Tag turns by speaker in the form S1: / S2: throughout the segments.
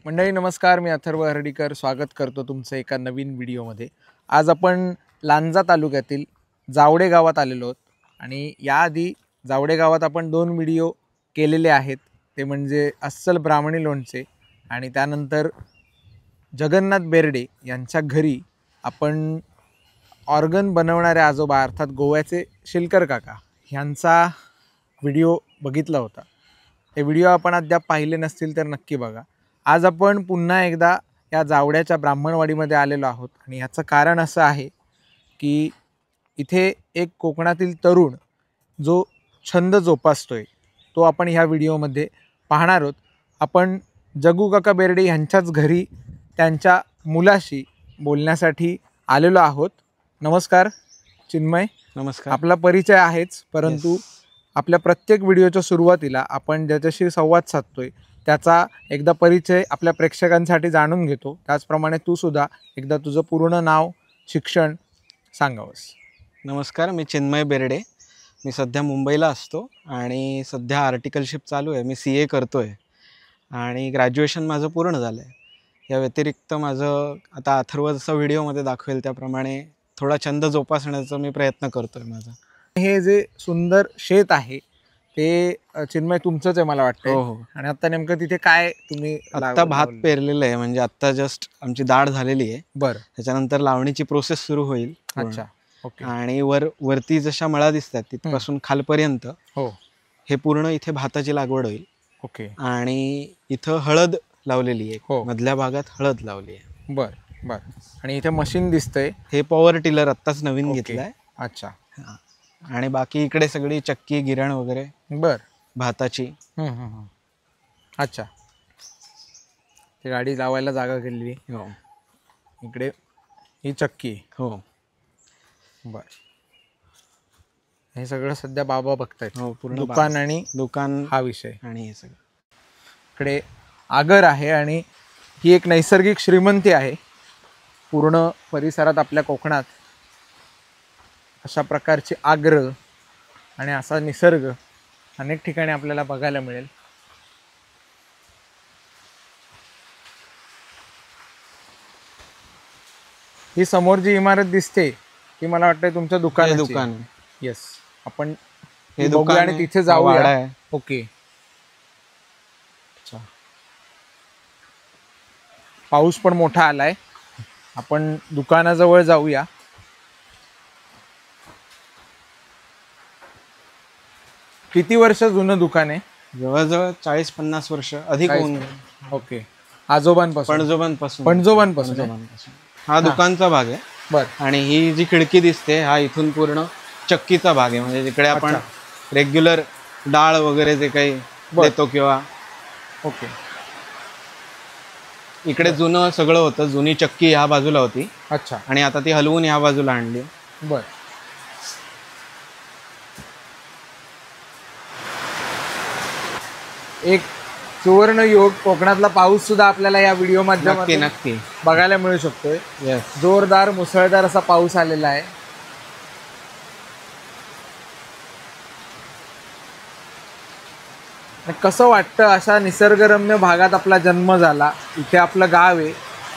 S1: मंडळी नमस्कार, मी अथर्व हर्डीकर स्वागत करतो तुमचं एका नवीन व्हिडिओमध्ये। आज आपण लांजा तालुक्यातील जावडे गावात आलेलो आहोत आणि याआधी जावडे गावात आपण 2 व्हिडिओ केलेले आहेत, ते म्हणजे अस्सल ब्राह्मणी लोणचे आणि त्यानंतर जगन्नाथ बेर्डे यांच्या घरी आपण ऑर्गन बनवणारे आजोबा अर्थात गोव्याचे शिलकर काका यांचा व्हिडिओ बघितला होता। हे व्हिडिओ आपण अद्याप पाहिले नसतील तर नक्की बघा। आज आपण पुन्हा एकदा या जावड्याच्या ब्राह्मणवाडीमध्ये आलेलो आहोत आणि याचं कारण असं आहे की इथे एक कोकणातील तरुण जो छंद जोपासतोय तो आपण ह्या व्हिडिओमध्ये पाहणार आहोत। आपण जगू काका बेर्डे यांच्याच घरी त्यांच्या मुलाशी बोलण्यासाठी आलेलो आहोत। नमस्कार चिन्मय।
S2: नमस्कार।
S1: आपला परिचय आहेच, परंतु आपल्या प्रत्येक व्हिडिओच्या सुरुवातीला आपण ज्याच्याशी संवाद साधतोय त्याचा एकदा परिचय आपल्या प्रेक्षकांसाठी जाणून घेतो। त्याचप्रमाणे तू सुद्धा एकदा तुझं पूर्ण नाव, शिक्षण सांगावंस।
S2: नमस्कार, मी चिन्मय बेर्डे। मी सध्या मुंबईला असतो आणि सध्या आर्टिकलशिप चालू आहे। मी CA करतोय आणि ग्रॅज्युएशन माझं पूर्ण झालं आहे। या व्यतिरिक्त माझं आता अथर्व जसं व्हिडिओमध्ये दाखवेल त्याप्रमाणे थोडा छंद जोपासण्याचा मी प्रयत्न करतोय माझा।
S1: हे जे सुंदर शेत आहे ते चिन्मय तुमचंच आहे मला वाटतं।
S2: हो हो।
S1: आणि आता नेमकं तिथे काय तुम्ही
S2: आत्ता भात पेरलेलं आहे, म्हणजे आत्ता जस्ट आमची दाढ झालेली आहे।
S1: बरं।
S2: त्याच्यानंतर लावणीची प्रोसेस सुरू होईल।
S1: अच्छा, ओके।
S2: आणि वरती जशा मळा दिसतात तिथपासून खालपर्यंत
S1: हो
S2: हे पूर्ण इथे भाताची लागवड होईल।
S1: ओके।
S2: आणि इथं हळद लावलेली आहे।
S1: हो,
S2: मधल्या भागात हळद लावली आहे।
S1: बरं बरं। आणि इथे मशीन दिसतंय,
S2: हे पॉवर टिलर आत्ताच नवीन घेतलाय।
S1: अच्छा।
S2: आणि बाकी इकडे सगळी चक्की, गिरण वगैरे
S1: बरं
S2: भाताची।
S1: अच्छा, ती गाडी लावायला जागा केलेली।
S2: हो,
S1: इकडे ही चक्की।
S2: हो
S1: बरं। हे सगळं सध्या बाबा बघतायत।
S2: हो, पूर्ण
S1: दुकान आणि
S2: दुकान
S1: हा विषय
S2: आणि हे सगळं।
S1: इकडे आगर आहे आणि ही एक नैसर्गिक श्रीमंती आहे पूर्ण परिसरात। आपल्या कोकणात अशा प्रकारची आग्र आणि असा निसर्ग अनेक ठिकाणी आपल्याला बघायला मिळेल। ही समोर जी इमारत दिसते ती मला वाटतं तुमच्या दुकानाची।
S2: दुकान।
S1: येस, आपण
S2: हे दुकान
S1: आणि तिथे जाऊया। ओके। अच्छा, पाऊस पण मोठा आलाय, आपण दुकानाजवळ जाऊया। किती वर्ष जुनं दुकान आहे?
S2: जवळजवळ 40-50 वर्ष अधिक होऊन।
S1: ओके, आजोबांपासून
S2: पणजोबांपासून हा दुकानचा भाग आहे।
S1: बरं।
S2: आणि ही जी खिडकी दिसते हा इथून पूर्ण चक्कीचा भाग आहे, म्हणजे जिकडे आपण रेग्युलर डाळ वगैरे जे काही देतो किंवा।
S1: ओके।
S2: इकडे जुनं सगळं होतं, जुनी चक्की ह्या बाजूला होती।
S1: अच्छा।
S2: आणि आता ती हलवून ह्या बाजूला आणली।
S1: बरं। एक सुवर्ण योग, कोकणातला पाऊस सुद्धा आपल्याला या व्हिडिओ माध्यमातून
S2: नक्की
S1: बघायला मिळू शकतोय।
S2: येस,
S1: जोरदार मुसळधार असा पाऊस आलेला आहे। कसं वाटतं अशा निसर्गरम्य भागात आपला जन्म झाला, इथे आपलं गाव आहे।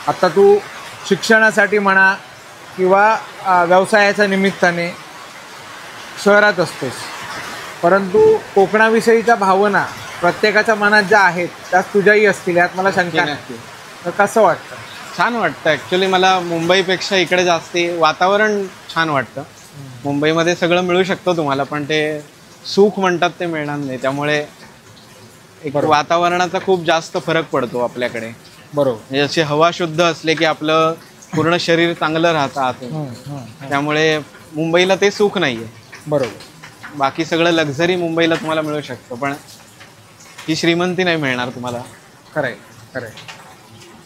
S1: आता तू शिक्षणासाठी म्हणा किंवा व्यवसायाच्या निमित्ताने शहरात असतोस, परंतु कोकणाविषयीच्या भावना प्रत्येकाच्या मनात ज्या आहेत त्याच तुझ्याही असतील यात मला शंका नाही। तर कसं वाटतं?
S2: छान वाटतं ॲक्च्युली। मला मुंबईपेक्षा इकडे जास्ती वातावरण छान वाटतं। मुंबईमध्ये सगळं मिळू शकतं तुम्हाला, पण ते सुख म्हणतात ते मिळणार नाही। त्यामुळे एक वातावरणाचा खूप जास्त फरक पडतो आपल्याकडे।
S1: बरोबर।
S2: जशी हवा शुद्ध असले की आपलं पूर्ण शरीर चांगलं राहतं आतून। त्यामुळे मुंबईला ते सुख नाहीये।
S1: बरोबर।
S2: बाकी सगळं लक्झरी मुंबईला तुम्हाला मिळू शकतं, पण ही श्रीमंती नाही मिळणार तुम्हाला।
S1: खरंय खरंय।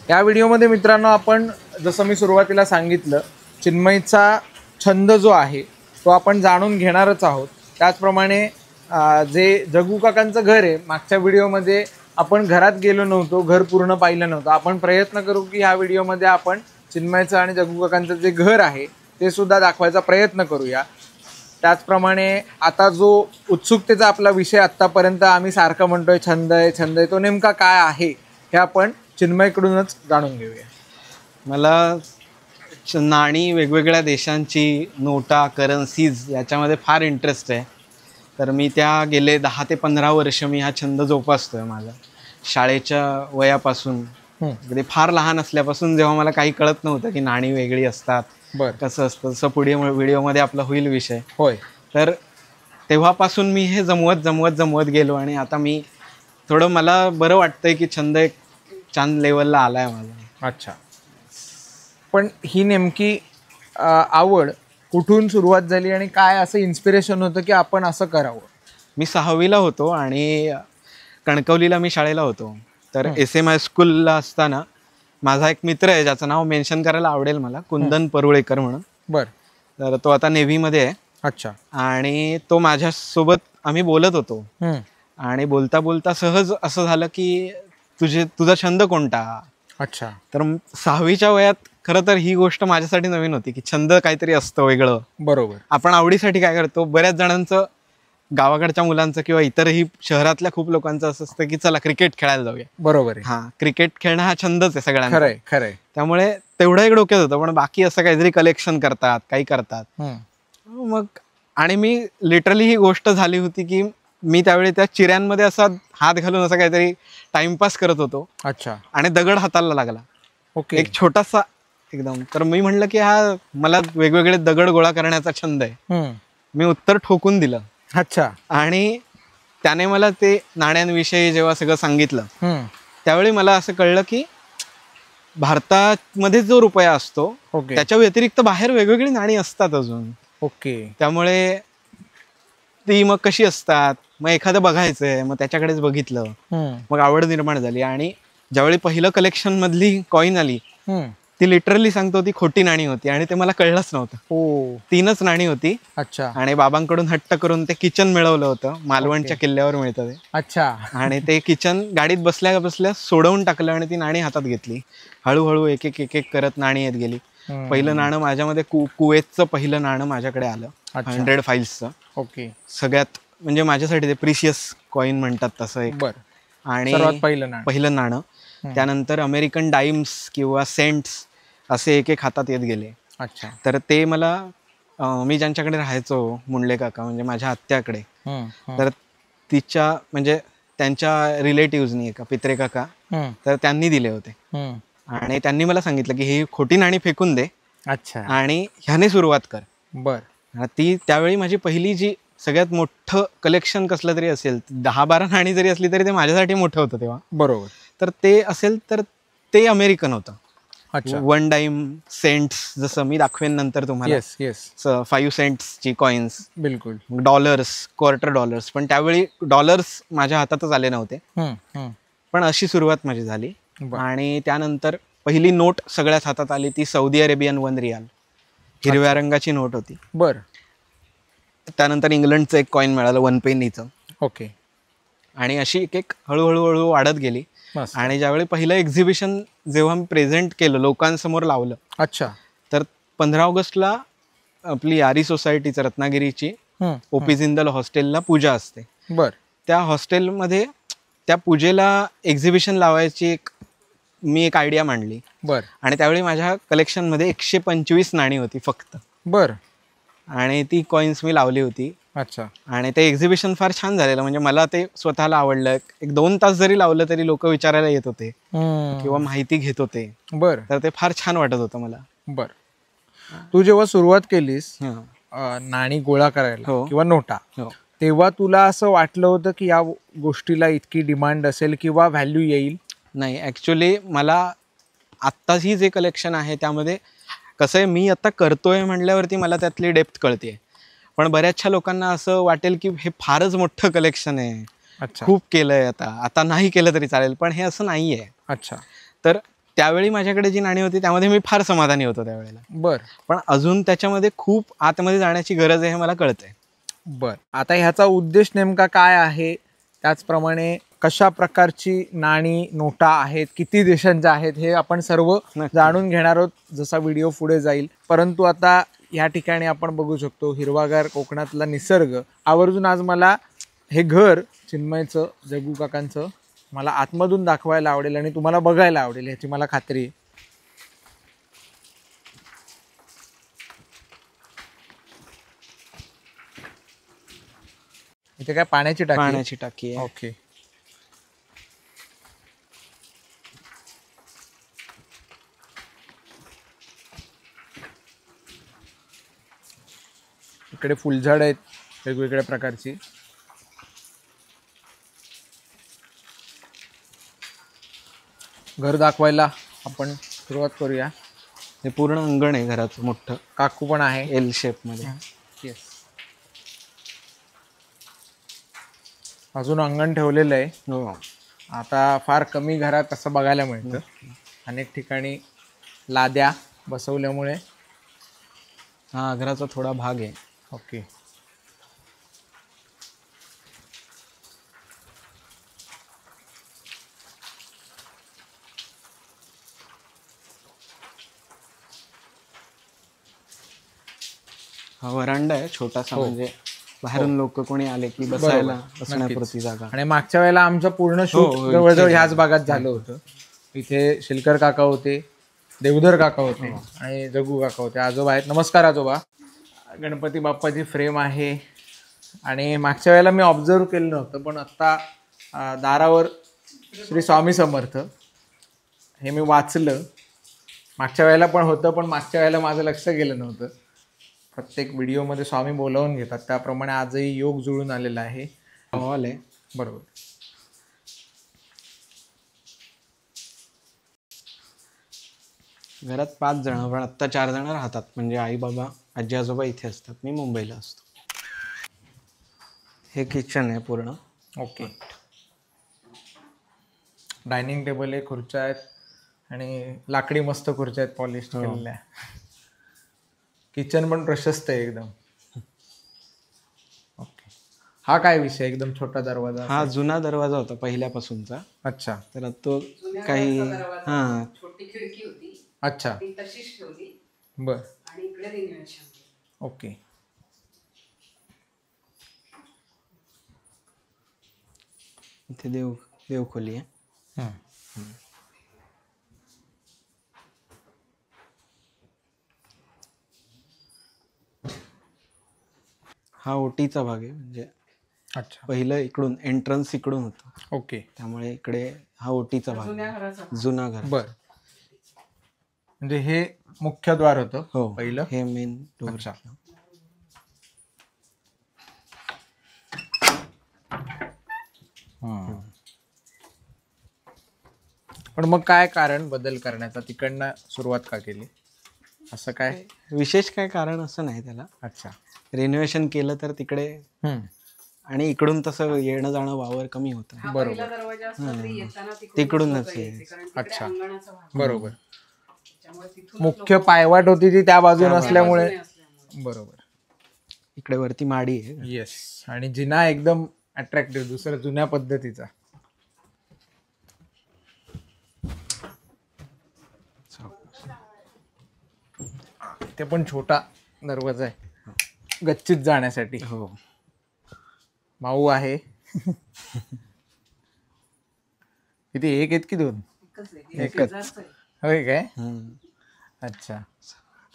S1: या व्हिडिओमध्ये मित्रांनो आपण जसं मी सुरुवातीला सांगितलं, चिन्मयचा छंद जो आहे तो आपण जाणून घेणारच आहोत। त्याचप्रमाणे जे जगू काकांचं घर आहे, मागच्या व्हिडिओमध्ये आपण घरात गेलो नव्हतो, घर पूर्ण पाहिलं नव्हतं। आपण प्रयत्न करू की ह्या व्हिडिओमध्ये आपण चिन्मयचं आणि जगू काकांचं जे घर आहे ते सुद्धा दाखवायचा प्रयत्न करूया। त्याचप्रमाणे आता जो उत्सुकतेचा आपला विषय आत्तापर्यंत आम्ही सारखं म्हणतोय छंद आहे छंद आहे, तो नेमका काय आहे हे आपण चिन्मयकडूनच जाणून घेऊया.
S2: मला नाणी, वेगवेगळ्या देशांची नोटा, करन्सीज याच्यामध्ये फार इंटरेस्ट आहे. तर मी त्या गेले 10 ते 15 वर्ष मी हा छंद जोपासतोय माझा. शाळेच्या वयापासून, अगदी फार लहान असल्यापासून, जेव्हा मला काही कळत नव्हतं की नाणी वेगळी असतात, कसं असतं, तसं पुढे व्हिडिओमध्ये आपला होईल विषय.
S1: होय.
S2: तर तेव्हापासून मी हे जमवत गेलो आणि आता मी थोडं, मला बरं वाटतंय की छंद एक छान लेवलला आलाय माझा.
S1: अच्छा. पण ही नेमकी आवड कुठून सुरुवात झाली आणि काय असं इन्स्पिरेशन होतं की आपण असं करावं?
S2: मी 6वीला होतो आणि कणकवलीला मी शाळेला होतो. तर SM हायस्कूलला असताना माझा एक मित्र आहे, ज्याचं नाव मेन्शन करायला आवडेल मला, कुंदन परुळेकर म्हणून.
S1: बरं.
S2: तर तो आता नेव्हीमध्ये आहे.
S1: अच्छा.
S2: आणि तो माझ्यासोबत, आम्ही बोलत होतो आणि बोलता बोलता सहज असं झालं की तुझा छंद कोणता?
S1: अच्छा.
S2: तर 6वीच्या वयात खरं तर ही गोष्ट माझ्यासाठी नवीन होती की छंद काहीतरी असतं वेगळं.
S1: बरोबर.
S2: आपण आवडीसाठी काय करतो, बऱ्याच जणांचं, गावाकडच्या मुलांचं किंवा इतरही शहरातल्या खूप लोकांचं असं असतं की चला क्रिकेट खेळायला जाऊया. बरोबर आहे. हां, क्रिकेट खेळणं हा छंदच आहे सगळ्यांना.
S1: खरंय खरंय.
S2: त्यामुळे तेवढं एक डोक्यात होतं, पण बाकी असं काहीतरी कलेक्शन करतात, काही करतात. मग आणि मी लिटरली ही गोष्ट झाली होती की मी त्यावेळी त्या चिऱ्यांमध्ये असा हात घालून असं काहीतरी टाइमपास करत होतो.
S1: अच्छा.
S2: आणि दगड हाताला लागला.
S1: ओके.
S2: एक छोटासा एकदम. तर मी म्हणलं की हा मला वेगवेगळे दगड गोळा करण्याचा छंद आहे. मी उत्तर ठोकून दिलं.
S1: अच्छा.
S2: आणि त्याने मला ते नाण्यांविषयी जेव्हा सगळं सांगितलं, त्यावेळी मला असं कळलं की भारतामध्ये जो रुपया असतो त्याच्या व्यतिरिक्त बाहेर वेगवेगळी नाणी असतात अजून.
S1: ओके.
S2: त्यामुळे ती मग कशी असतात, मग एखादं बघायचंय, मग त्याच्याकडेच बघितलं, मग आवड निर्माण झाली. आणि ज्यावेळी पहिलं कलेक्शन मधली कॉईन आली, ती लिटरली सांगतो ती खोटी नाणी होती आणि ते मला कळलंच नव्हतं. 3च नाणी होती.
S1: अच्छा.
S2: आणि बाबांकडून हट्ट करून ते किचन मिळवलं होतं, मालवणच्या किल्ल्यावर मिळतं ते. अच्छा. आणि ते किचन गाडीत बसल्या बसल्या सोडवून टाकलं आणि ती नाणी हातात घेतली. हळूहळू एक एक करत नाणी येत गेली. पहिलं नाणं माझ्यामध्ये कुवेतचं पहिलं नाणं माझ्याकडे आलं, 100 फाईल्सचं. ओके. सगळ्यात म्हणजे माझ्यासाठी ते प्रिशियस कॉईन म्हणतात तसं एक. आणि पहिलं नाणं. त्यानंतर अमेरिकन डाईम्स किंवा सेंट्स असे एक हातात येत गेले. अच्छा. तर ते मला, मी ज्यांच्याकडे राहायचो, मुंडले काका म्हणजे माझ्या आत्याकडे, तर तिच्या म्हणजे त्यांच्या रिलेटिव्हजनी, एका पित्रे काका, तर त्यांनी दिले होते. आणि त्यांनी मला सांगितलं की ही खोटी नाणी फेकून दे. अच्छा. आणि ह्याने सुरुवात कर. बर. ती त्यावेळी माझी पहिली जी सगळ्यात मोठं कलेक्शन कसलं तरी असेल, 10-12 नाणी जरी असली तरी ते माझ्यासाठी मोठं होतं तेव्हा. बरोबर. तर ते असेल तर ते अमेरिकन होतं. अच्छा. 1 डाईम सेंट्स, जसं मी दाखवेन नंतर तुम्हाला. 5 सेंट्सची कॉइन्स. बिलकुल. Dollars, quarter dollars. पण त्यावेळी डॉलर्स माझ्या हातातच आले नव्हते. पण अशी सुरुवात माझी झाली. आणि त्यानंतर पहिली नोट सगळ्यात हातात आली ती सौदी अरेबियन 1 रियाल, हिरव्या रंगाची नोट होती. बर. त्यानंतर इंग्लंडचं एक कॉईन मिळालं 1 पेनीचं. ओके. आणि अशी एक हळूहळू वाढत गेली. आणि ज्यावेळी पहिलं एक्झिबिशन जेव्हा मी प्रेझेंट केलं, लोकांसमोर लावलं. अच्छा. तर 15 ऑगस्टला आपली आरी सोसायटीचं, रत्नागिरीची ओपी जिंदल हॉस्टेलला पूजा असते. बर. त्या हॉस्टेलमध्ये त्या पूजेला एक्झिबिशन लावायची मी एक आयडिया मांडली. बर. आणि त्यावेळी माझ्या कलेक्शनमध्ये 125 नाणी होती फक्त. बर. आणि ती कॉइन्स मी लावली होती. अच्छा. आणि ते एक्झिबिशन फार छान झालेलं, म्हणजे मला ते स्वतःला आवडलं. 1-2 तास जरी लावलं तरी लोक विचारायला येत होते किंवा माहिती घेत होते. बर. तर ते फार छान वाटत होतं मला. बर.
S1: तू जेव्हा सुरुवात केलीस नाणी गोळा करायला किंवा नोटा, तेव्हा तुला असं वाटलं होतं की या गोष्टीला इतकी डिमांड असेल किंवा व्हॅल्यू येईल?
S2: नाही, ॲक्च्युली मला आत्ताही जे कलेक्शन आहे त्यामध्ये कसं आहे, मी आता करतोय म्हटल्यावरती मला त्यातली डेप्थ कळते. पण बऱ्याचशा लोकांना असं वाटेल की हे फारच मोठं कलेक्शन आहे, खूप केलंय, आता नाही केलं तरी चालेल, पण हे असं नाही आहे. अच्छा. तर त्यावेळी माझ्याकडे जी नाणी होती त्यामध्ये मी फार समाधानी होतो त्यावेळेला. बर. पण अजून त्याच्यामध्ये खूप आतमध्ये जाण्याची गरज आहे हे मला कळतंय.
S1: बर. आता ह्याचा उद्देश नेमका काय आहे, त्याचप्रमाणे कशा प्रकारची नाणी नोटा आहेत, किती देशांच्या आहेत, हे आपण सर्व जाणून घेणार आहोत जसा व्हिडिओ पुढे जाईल. परंतु आता या ठिकाणी आपण बघू शकतो हिरवागार कोकणातला निसर्ग. आवर्जून आज मला हे घर चिन्मयचं, जग्गू काकांचं मला आतमधून दाखवायला आवडेल आणि तुम्हाला बघायला आवडेल याची मला खात्री आहे. इथे काय पाण्याची टाकी आहे?
S2: पाण्याची टाकी आहे.
S1: ओके. इकडे फुलझाड आहेत वेगवेगळ्या प्रकारची. घर दाखवायला आपण सुरुवात करूया.
S2: हे पूर्ण अंगण आहे घराचं मोठं,
S1: काकू पण आहे.
S2: एल शेप मध्ये.
S1: येस. अजून अंगण ठेवलेलं आहे.
S2: हो.
S1: आता फार कमी घरात असं बघायला मिळतं. अनेक ठिकाणी लाद्या बसवल्यामुळे.
S2: हा घराचा थोडा भाग आहे.
S1: ओके.
S2: हा वरांडा आहे छोटासा, म्हणजे बाहेरून लोक कोणी आले की बसायला बसण्यापुरती जागा.
S1: आणि मागच्या वेळेला आमचं पूर्ण शूट जवळजवळ ह्याच भागात झालं होतं. इथे शिलकर काका होते, देवधर काका होते आणि जगू काका होते. आजोबा आहेत. नमस्कार आजोबा. गणपती बाप्पाची फ्रेम आहे. आणि मागच्या वेळेला मी ऑब्झर्व केलं नव्हतं, पण आत्ता दारावर श्री स्वामी समर्थ हे मी वाचलं. मागच्या वेळेला पण होतं, पण मागच्या वेळेला माझं लक्ष गेलं नव्हतं. प्रत्येक व्हिडिओमध्ये स्वामी बोलावून घेतात, त्याप्रमाणे आजही योग जुळून आलेला आहे.
S2: हॉल आहे.
S1: बरोबर.
S2: घरात 5 जण, पण आत्ता 4 जण राहतात. म्हणजे आई बाबा आजी आजोबा इथे असतात, मी मुंबईला असतो. हे किचन आहे पूर्ण.
S1: ओके. डायनिंग टेबल आहे, खुर्च्या आहेत आणि लाकडी मस्त खुर्च्या आहेत पॉलिश केलेल्या. किचन पण प्रशस्त आहे एकदम. ओके. हा काय विषय? एकदम छोटा दरवाजा.
S2: हा जुना दरवाजा होता पहिल्यापासूनचा.
S1: अच्छा.
S2: तर तो काही हा
S3: छोटी खिडकी होती,
S1: अच्छा.
S3: ती तशीच ठेवली
S1: बर.
S3: आणि इकडे रिनोव्हेशन.
S1: ओके.
S2: इथे देवखोली आहे. हा ओटीचा भाग आहे. म्हणजे
S1: अच्छा.
S2: पहिलं इकडून एंट्रन्स इकडून होतं,
S1: ओके.
S2: त्यामुळे इकडे हा ओटीचा भाग
S3: जुन्या
S2: आहे.
S3: घराचा
S2: जुना घर.
S1: बर. म्हणजे हे मुख्य द्वार होतं
S2: हो
S1: पहिलं.
S2: हे मेन डोर.
S1: अच्छा. पण मग काय कारण बदल करण्याचा? तिकडनं सुरुवात का केली? असं काय
S2: विशेष काय कारण असं नाही त्याला.
S1: अच्छा.
S2: रिनोव्हेशन केलं तर तिकडे,
S1: हम्म.
S2: आणि इकडून तसं येणं जाणं वावर कमी होतं.
S3: हा पहिला दरवाजा असला तरी येताना
S2: तिकडूनच
S3: लोकं यायचे, कारण तिकडे
S1: अच्छा.
S3: अंगणाचा भाग
S1: बरोबर.
S3: त्यामुळे तिथून
S1: मुख्य पायवाट होती ती त्या बाजून असल्यामुळे.
S3: असल्यामुळे
S1: बरोबर.
S2: इकडे वरती माडी आहे.
S1: येस. आणि जिना एकदम अट्रॅक्टिव्ह, दुसऱ्या जुन्या पद्धतीचा. ते पण छोटा दरवाजा आहे गच्चीत जाण्यासाठी.
S2: हो.
S1: माऊ आहे. किती? एक आहेत की दोन? एकच. होय काय? अच्छा.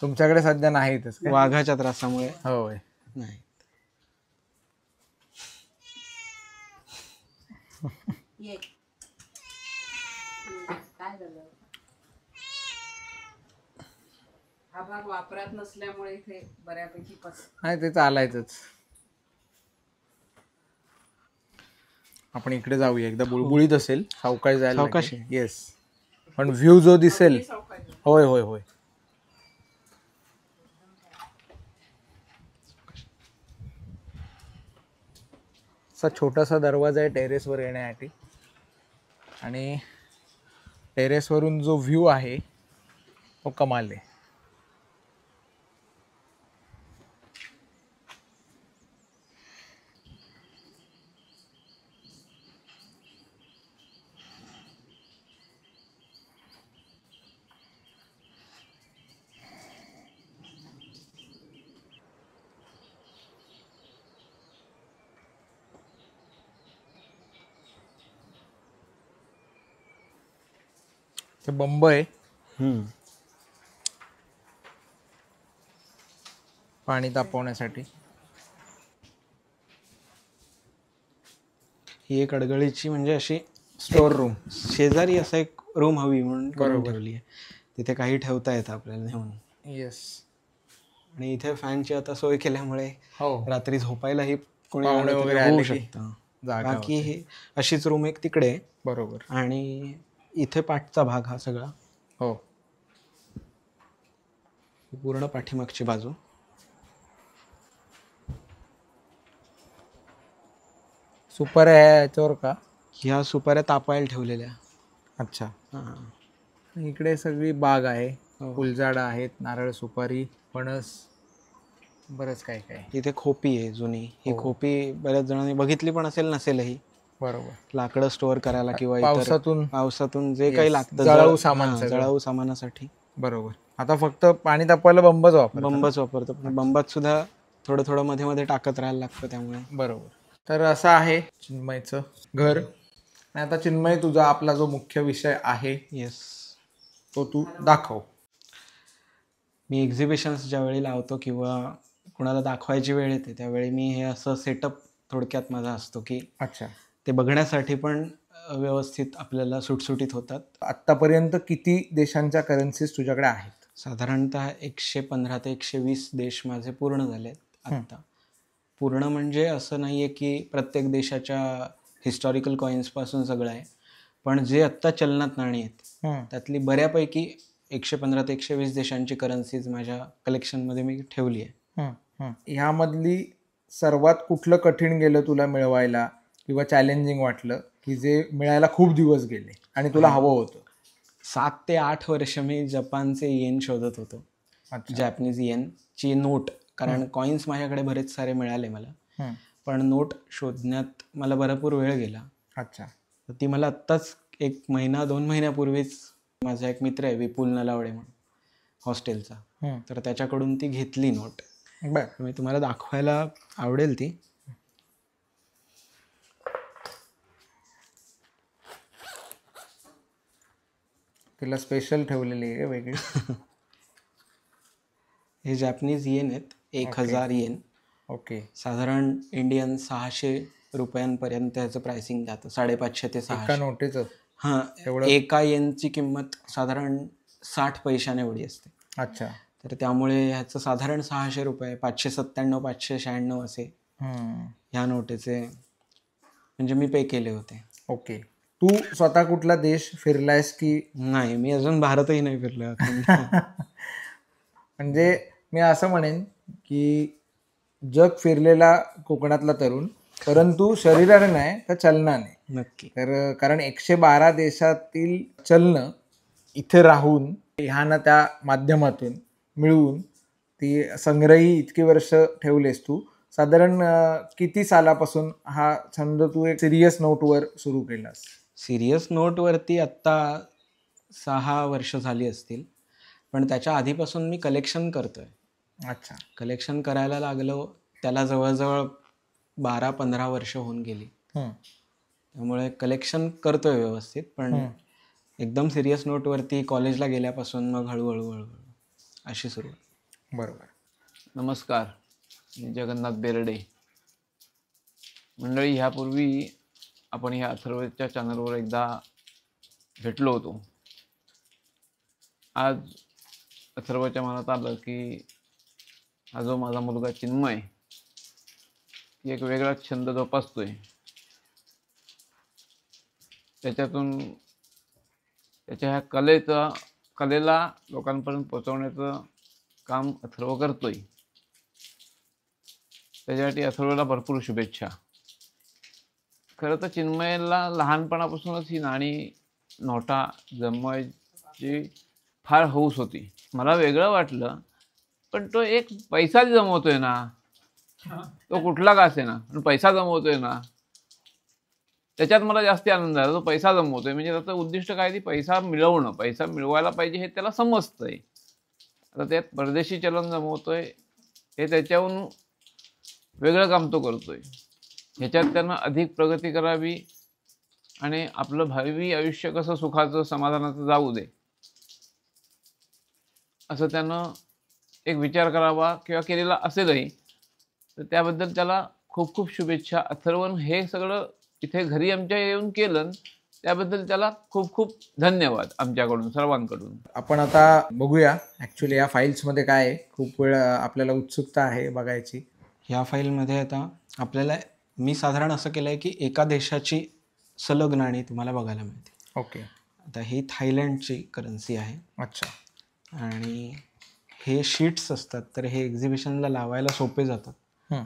S1: तुमच्याकडे सध्या नाहीतच काय?
S2: वाघाच्या त्रासामुळे
S1: होय.
S2: नाही.
S3: काय झालं? हा भाग वापरात नसल्यामुळे इथे बऱ्यापैकी
S1: नाही, ते चालायचंच. आपण इकडे जाऊया. एकदा बुळबुळीत असेल, सावकाश जायला
S2: सावकाश
S1: लागेल. येस. पण व्ह्यू जो दिसेल. होय होय होय. असा छोटासा दरवाजा आहे टेरेसवर येण्यासाठी. आणि टेरेसवरून जो व्ह्यू आहे तो कमाल आहे. ते बंब आहे पाणी तापवण्यासाठी.
S2: ही एक अडगळीची म्हणजे अशी
S1: स्टोर रूम.
S2: शेजारी असं एक रूम हवी म्हणून करून
S1: बरोबर.
S2: ठेवली आहे. तिथे काही ठेवता येतं आपल्याला नेऊन.
S1: येस.
S2: आणि इथे फॅनची आता सोय केल्यामुळे
S1: हो,
S2: रात्री झोपायलाही कोणी
S1: पाहुणे
S2: आलं तरी
S1: वगैरे
S2: होऊ
S1: आले की
S2: शकतं.
S1: जागा
S2: बाकी
S1: होते.
S2: ही अशीच रूम एक तिकडे आहे.
S1: बरोबर.
S2: आणि इथे पाठचा भाग हा सगळा,
S1: हो.
S2: ही पूर्ण पाठीमागची बाजू.
S1: सुपर आहे याच्यावर का?
S2: ह्या सुपाऱ्या तापायला ठेवलेल्या.
S1: अच्छा.
S2: हां.
S1: इकडे सगळी बाग आहे.
S2: हो.
S1: फुलझाडं आहेत, नारळ, सुपारी, फणस, बरंच काय काय.
S2: इथे खोपी आहे जुनी. ही
S1: हो.
S2: खोपी बऱ्याच जणांनी बघितली पण असेल नसेलही.
S1: बरोबर.
S2: लाकडं स्टोअर करायला किंवा इतर
S1: पावसातून
S2: जे काही लागतं
S1: जळाऊ सामान
S2: हां,
S1: सगळं.
S2: जळाऊ सामानासाठी
S1: बरोबर. आता फक्त पाणी तापवायला बंबच वापरतात.
S2: बंबच वापरतो. पण बंबात सुद्धा थोडं थोडं मध्ये मध्ये टाकत राहायला लागतं त्यामुळे.
S1: बरोबर. तर असं आहे चिन्मयचं घर. आणि आता चिन्मय, तुझा आपला जो मुख्य विषय आहे
S2: येस.
S1: तो तू दाखव.
S2: मी एक्झिबिशन्स ज्यावेळी लावतो किंवा कुणाला दाखवायची वेळ येते त्यावेळी मी हे असं सेटअप थोडक्यात माझा असतो की
S1: अच्छा.
S2: ते बघण्यासाठी पण व्यवस्थित आपल्याला सुटसुटीत होतात.
S1: आत्तापर्यंत किती देशांच्या करन्सीज तुझ्याकडे आहेत?
S2: साधारणतः 115 ते 120 देश माझे पूर्ण झाले आहेत आत्ता. पूर्ण म्हणजे असं नाही आहे की प्रत्येक देशाच्या हिस्टॉरिकल कॉईन्सपासून सगळं आहे, पण जे आत्ता चलनात नाणी आहेत त्यातली बऱ्यापैकी 115 ते 120 देशांची करन्सीज माझ्या कलेक्शनमध्ये मी ठेवली आहे.
S1: ह्यामधली सर्वात कुठलं कठीण गेलं तुला मिळवायला किंवा चॅलेंजिंग वाटलं की जे मिळायला खूप दिवस गेले आणि तुला हवं होतं?
S2: 7 ते 8 वर्ष मी जपानचे येन शोधत होतो. जॅपनीज येनची नोट. कारण कॉईन्स माझ्याकडे बरेच सारे मिळाले मला, पण नोट शोधण्यात मला भरपूर वेळ गेला.
S1: अच्छा.
S2: तर ती मला आत्ताच 1 महिना 2 महिन्यापूर्वीच माझा एक मित्र आहे विपुल नलावडे म्हणून हॉस्टेलचा, तर त्याच्याकडून ती घेतली नोट.
S1: बरं.
S2: मी तुम्हाला दाखवायला आवडेल ती.
S1: तिला स्पेशल ठेवलेली आहे वेगळी.
S2: हे जॅपनीज येन आहेत. 1000 येन.
S1: ओके.
S2: साधारण इंडियन 600 रुपयांपर्यंत ह्याचं प्राइसिंग जातं. 550 ते 600.
S1: एका नोटीचं?
S2: हां. एका येनची किंमत साधारण 60 पैशाने एवढी असते.
S1: अच्छा.
S2: तर त्यामुळे ह्याचं साधारण 600 रुपये, 597, 596 असे ह्या नोटेचे म्हणजे मी पे केले होते.
S1: ओके. तू स्वतः कुठला देश फिरलायस की?
S2: नाही, मी अजून भारतही नाही फिरलो.
S1: म्हणजे मी असं म्हणेन की जग फिरलेला कोकणातला तरुण, परंतु शरीराने नाही तर चलनाने.
S2: नक्की.
S1: तर कारण 112 देशातील चलन इथे राहून ह्या ना त्या माध्यमातून मिळवून ती संग्रही इतकी वर्ष ठेवलेस तू. साधारण किती सालापासून हा छंद तू एक सिरियस नोटवर सुरू केलास?
S2: सिरियस नोटवरती आत्ता 6 वर्ष झाली असतील, पण त्याच्या आधीपासून मी कलेक्शन करतोय.
S1: अच्छा.
S2: कलेक्शन करायला लागलो त्याला जवळजवळ 12-15 वर्ष होऊन गेली. त्यामुळे कलेक्शन करतोय व्यवस्थित, पण एकदम सिरियस नोटवरती कॉलेजला गेल्यापासून मग हळूहळू अशी सुरुवात.
S1: बरोबर.
S4: नमस्कार, मी जगन्नाथ बेर्डे. मंडळी, ह्यापूर्वी आपण ह्या अथर्वच्या चॅनलवर एकदा भेटलो होतो. आज अथर्वच्या मनात आलं की हा जो माझा मुलगा चिन्मय एक वेगळा छंद जोपासतोय, त्याच्यातून त्याच्या ह्या कलेला लोकांपर्यंत पोहोचवण्याचं काम अथर्व करतोय. त्याच्यासाठी अथर्वला भरपूर शुभेच्छा. खरं तर चिन्मयला लहानपणापासूनच ही नाणी नोटा जमवायची फार हौस होती. मला वेगळं वाटलं, पण तो एक पैसा जमवतोय ना, तो कुठला का असेना, पण पैसा जमवतोय ना, त्याच्यात मला जास्त आनंद झाला. तो पैसा जमवतोय म्हणजे त्याचं उद्दिष्ट काय, ती पैसा मिळवणं, पैसा मिळवायला पाहिजे हे त्याला समजतंय. आता त्यात परदेशी चलन जमवतोय हे त्याच्याहून वेगळं काम तो करतोय. ह्याच्यात त्यांना अधिक प्रगती करावी आणि आपलं भावी आयुष्य कसं सुखाचं समाधानाचं जाऊ दे असं त्यानं एक विचार करावा किंवा केलेला असेलही, तर त्याबद्दल त्याला खूप खूप शुभेच्छा. अथर्वनं हे सगळं इथे घरी आमच्या येऊन केलं, त्याबद्दल त्याला खूप खूप धन्यवाद आमच्याकडून सर्वांकडून.
S1: आपण आता बघूया ॲक्च्युली या फाईल्समध्ये काय आहे. खूप वेळ आपल्याला उत्सुकता आहे बघायची.
S2: ह्या फाईलमध्ये आता आपल्याला मी साधारण असं केलं आहे की एका देशाची सलग नाणी तुम्हाला बघायला मिळते.
S1: ओके.
S2: आता ही थायलंडची करन्सी आहे
S1: अच्छा.
S2: आणि हे शीट्स असतात, तर हे एक्झिबिशनला लावायला सोपे जातात,
S1: हं.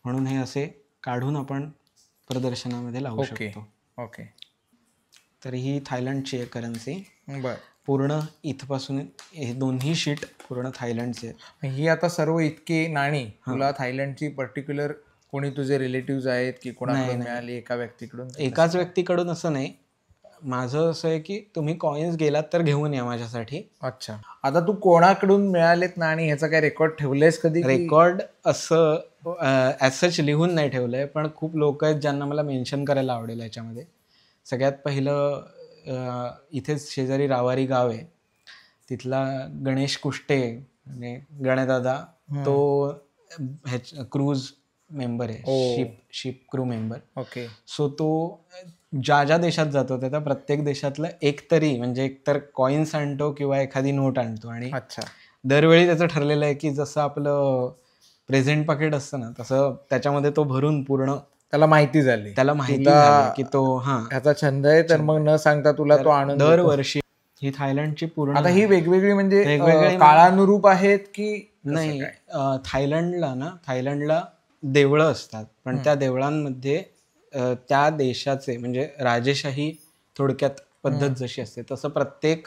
S2: म्हणून हे असे काढून आपण प्रदर्शनामध्ये लावू
S1: ओके.
S2: शकतो.
S1: ओके.
S2: तर ही थायलंडची आहे करन्सी.
S1: बरं.
S2: पूर्ण इथपासून हे दोन्ही शीट पूर्ण थायलंडचे आहेत.
S1: ही आता सर्व इतकी नाणी तुला थायलंडची पर्टिक्युलर कोणी तुझे रिलेटिव्ह आहेत की कोणाकडून मिळाली, एका व्यक्तीकडून?
S2: एकाच व्यक्तीकडून असं नाही. माझं असं आहे की तुम्ही कॉइन्स गेलात तर घेऊन या माझ्यासाठी.
S1: अच्छा. आता तू कोणाकडून मिळालेत नाणी ह्याचा काय रेकॉर्ड ठेवलेस कधी?
S2: रेकॉर्ड असं ॲज सच लिहून नाही ठेवलं आहे, पण खूप लोक आहेत ज्यांना मला मेन्शन करायला आवडेल याच्यामध्ये. सगळ्यात पहिलं इथेच शेजारी रावारी गाव आहे, तिथला गणेश कुष्टे म्हणजे गणेदादा, तो क्रूज मेंबर आहे, ship crew member.
S1: Okay.
S2: So तो ज्या देशात जातो त्या प्रत्येक देशातलं एकतरी म्हणजे एकतर कॉइन्स आणतो किंवा एखादी नोट आणतो. आणि
S1: अच्छा.
S2: दरवेळी त्याचं ठरलेलं आहे की जसं आपलं प्रेझेंट पाकिट असतं ना, तसं त्याच्यामध्ये तो भरून पूर्ण
S1: त्याला माहिती झाली
S2: झाली की तो
S1: ह्याचा छंद आहे, तर मग न सांगता तुला तो आणून देतो.
S2: दरवर्षी ही थायलंडची पूर्ण.
S1: आता ही वेगवेगळी म्हणजे
S2: वेगवेगळी
S1: काळानुरूप आहेत की
S2: नाही? थायलंडला देवळं असतात, पण त्या देवळांमध्ये त्या देशाचे म्हणजे राजेशाही थोडक्यात पद्धत जशी असते तसं प्रत्येक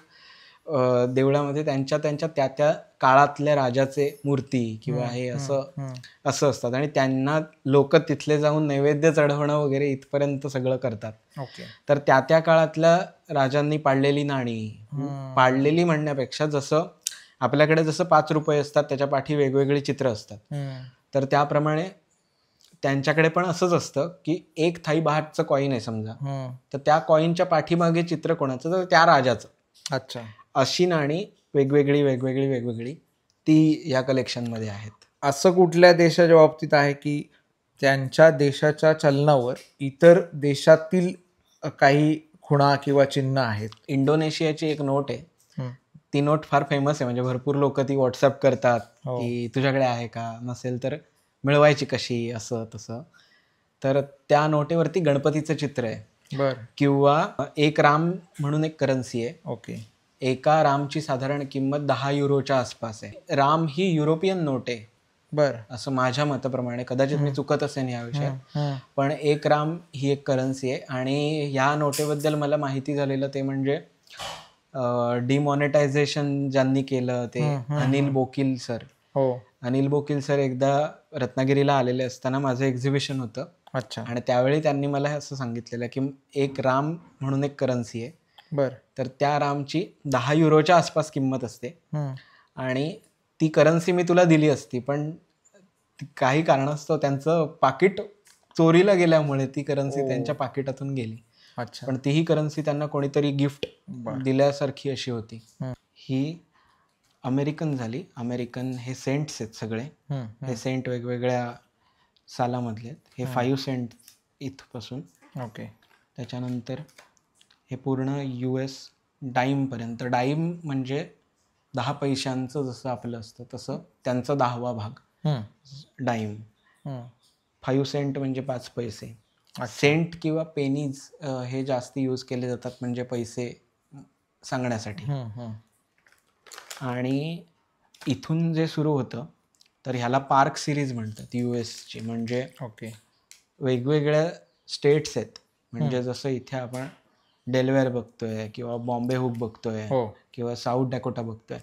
S2: देवळामध्ये त्यांच्या त्या त्या काळातल्या राजाचे मूर्ती किंवा हे असं असतात. आणि त्यांना लोक तिथले जाऊन नैवेद्य चढवणं वगैरे इथपर्यंत सगळं करतात.
S1: ओके.
S2: तर त्या काळातल्या राजांनी पाडलेली नाणी, पाडलेली म्हणण्यापेक्षा जसं आपल्याकडे जसं 5 रुपये असतात त्याच्या पाठी वेगवेगळी चित्र असतात, तर त्याप्रमाणे त्यांच्याकडे पण असंच असतं की एक थाई बहाटचं कॉईन आहे समजा, तर त्या कॉईनच्या पाठीमागे चित्र कोणाचं, तर त्या राजाचं.
S1: अच्छा.
S2: अशी नाणी वेगवेगळी ती या कलेक्शनमध्ये आहेत.
S1: असं कुठल्या देशाच्या बाबतीत आहे की त्यांच्या देशाच्या चलनावर इतर देशातील काही खुणा किंवा चिन्ह आहेत?
S2: इंडोनेशियाची एक नोट आहे, ती नोट फार फेमस आहे, म्हणजे भरपूर लोक ती व्हॉट्सअप करतात की तुझ्याकडे आहे का, नसेल तर मिळवायची कशी, असं तसं. तर त्या नोटेवरती गणपतीचं चित्र आहे.
S1: बरं.
S2: किंवा एक राम म्हणून एक करन्सी आहे.
S1: ओके.
S2: एका रामची साधारण किंमत 10 युरोच्या आसपास आहे. राम ही युरोपियन नोट आहे.
S1: बरं.
S2: असं माझ्या मताप्रमाणे, कदाचित मी चुकत असेल या विषयात, पण एक राम ही एक करन्सी आहे. आणि ह्या नोटेबद्दल मला माहिती झालेलं ते म्हणजे डिमॉनिटायझेशन ज्यांनी केलं ते अनिल बोकील सर. अनिल बोकील सर एकदा रत्नागिरीला आलेले असताना माझं एक्झिबिशन होतं.
S1: अच्छा.
S2: आणि त्यावेळी त्यांनी मला असं सांगितलेलं की एक राम म्हणून एक करन्सी आहे.
S1: बरं.
S2: तर त्या रामची 10 युरोच्या आसपास किंमत असते. आणि ती करन्सी मी तुला दिली असती, पण काही कारणास्तव त्यांचं पाकिट चोरीला गेल्यामुळे ती करन्सी त्यांच्या पाकिटातून गेली.
S1: अच्छा.
S2: पण तीही करन्सी त्यांना कोणीतरी गिफ्ट दिल्यासारखी अशी होती. ही अमेरिकन झाली. अमेरिकन हे सेंट्स आहेत सगळे. हे सेंट वेगवेगळ्या सालामधले आहेत. हे 5 सेंट इथपासून.
S1: ओके.
S2: त्याच्यानंतर हे पूर्ण US डाईमपर्यंत. डाईम म्हणजे 10 पैशांचं जसं आपलं असतं तसं त्यांचा 10वा भाग डाईम. 5 सेंट म्हणजे 5 पैसे. सेंट किंवा पेनीज हे जास्ती यूज केले जातात म्हणजे पैसे सांगण्यासाठी. आणि इथून जे सुरू होतं तर ह्याला पार्क सिरीज म्हणतात USची. म्हणजे वेगवेगळ्या स्टेट्स आहेत. म्हणजे जसं इथे आपण डेलवेअर बघतोय किंवा बॉम्बे हुक बघतोय किंवा साऊथ डॅकोटा बघतोय,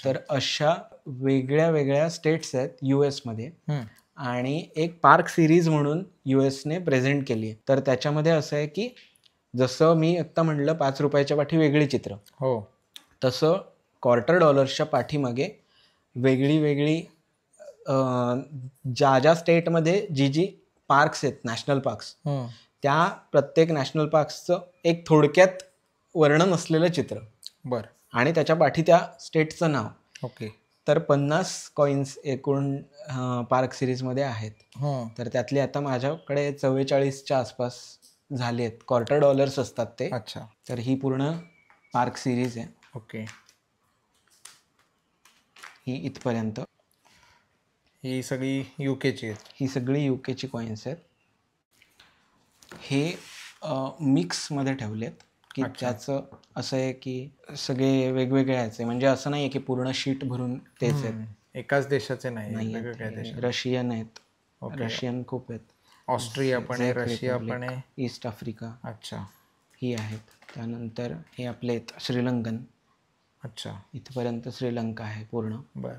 S2: तर अशा वेगळ्या स्टेट्स आहेत US मध्ये. आणि एक पार्क सिरीज म्हणून USने प्रेझेंट केली आहे. तर त्याच्यामध्ये असं आहे की जसं मी आत्ता म्हणलं 5 रुपयाच्या पाठी वेगळी चित्र, तसं $1/4 पाठीमागे वेगळी ज्या स्टेटमध्ये जी पार्क्स आहेत, नॅशनल पार्क्स, त्या प्रत्येक नॅशनल पार्क्सचं एक थोडक्यात वर्णन असलेलं चित्र.
S1: बरं.
S2: आणि त्याच्या पाठी त्या स्टेटचं नाव.
S1: ओके.
S2: तर 50 कॉईन्स एकूण पार्क सिरीजमध्ये आहेत. तर त्यातले आता माझ्याकडे 44च्या आसपास झाले आहेत. $25 असतात ते.
S1: अच्छा.
S2: तर ही पूर्ण पार्क सिरीज आहे.
S1: ओके.
S2: ही इथपर्यंत.
S1: ही सगळी युकेची आहेत.
S2: ही सगळी युकेची कॉईन्स आहेत. हे मिक्समध्ये ठेवलेत की त्याचं असं आहे की सगळे वेगवेगळे आहे. म्हणजे असं नाही आहे की पूर्ण शीट भरून तेच आहेत.
S1: एकाच देशाचे नाही,
S2: नाही
S1: वेगवेगळ्या
S2: आहेत.
S1: देशाचे.
S2: रशियन आहेत.
S1: ओके.
S2: रशियन खूप आहेत.
S1: ऑस्ट्रिया पण आहे,
S2: झेक
S1: रशिया
S2: रिपब्लिक,
S1: पण आहे.
S2: ईस्ट आफ्रिका
S1: अच्छा.
S2: ही आहेत. त्यानंतर हे आपले आहेत श्रीलंकन.
S1: अच्छा.
S2: इथपर्यंत श्रीलंका आहे पूर्ण.
S1: बर.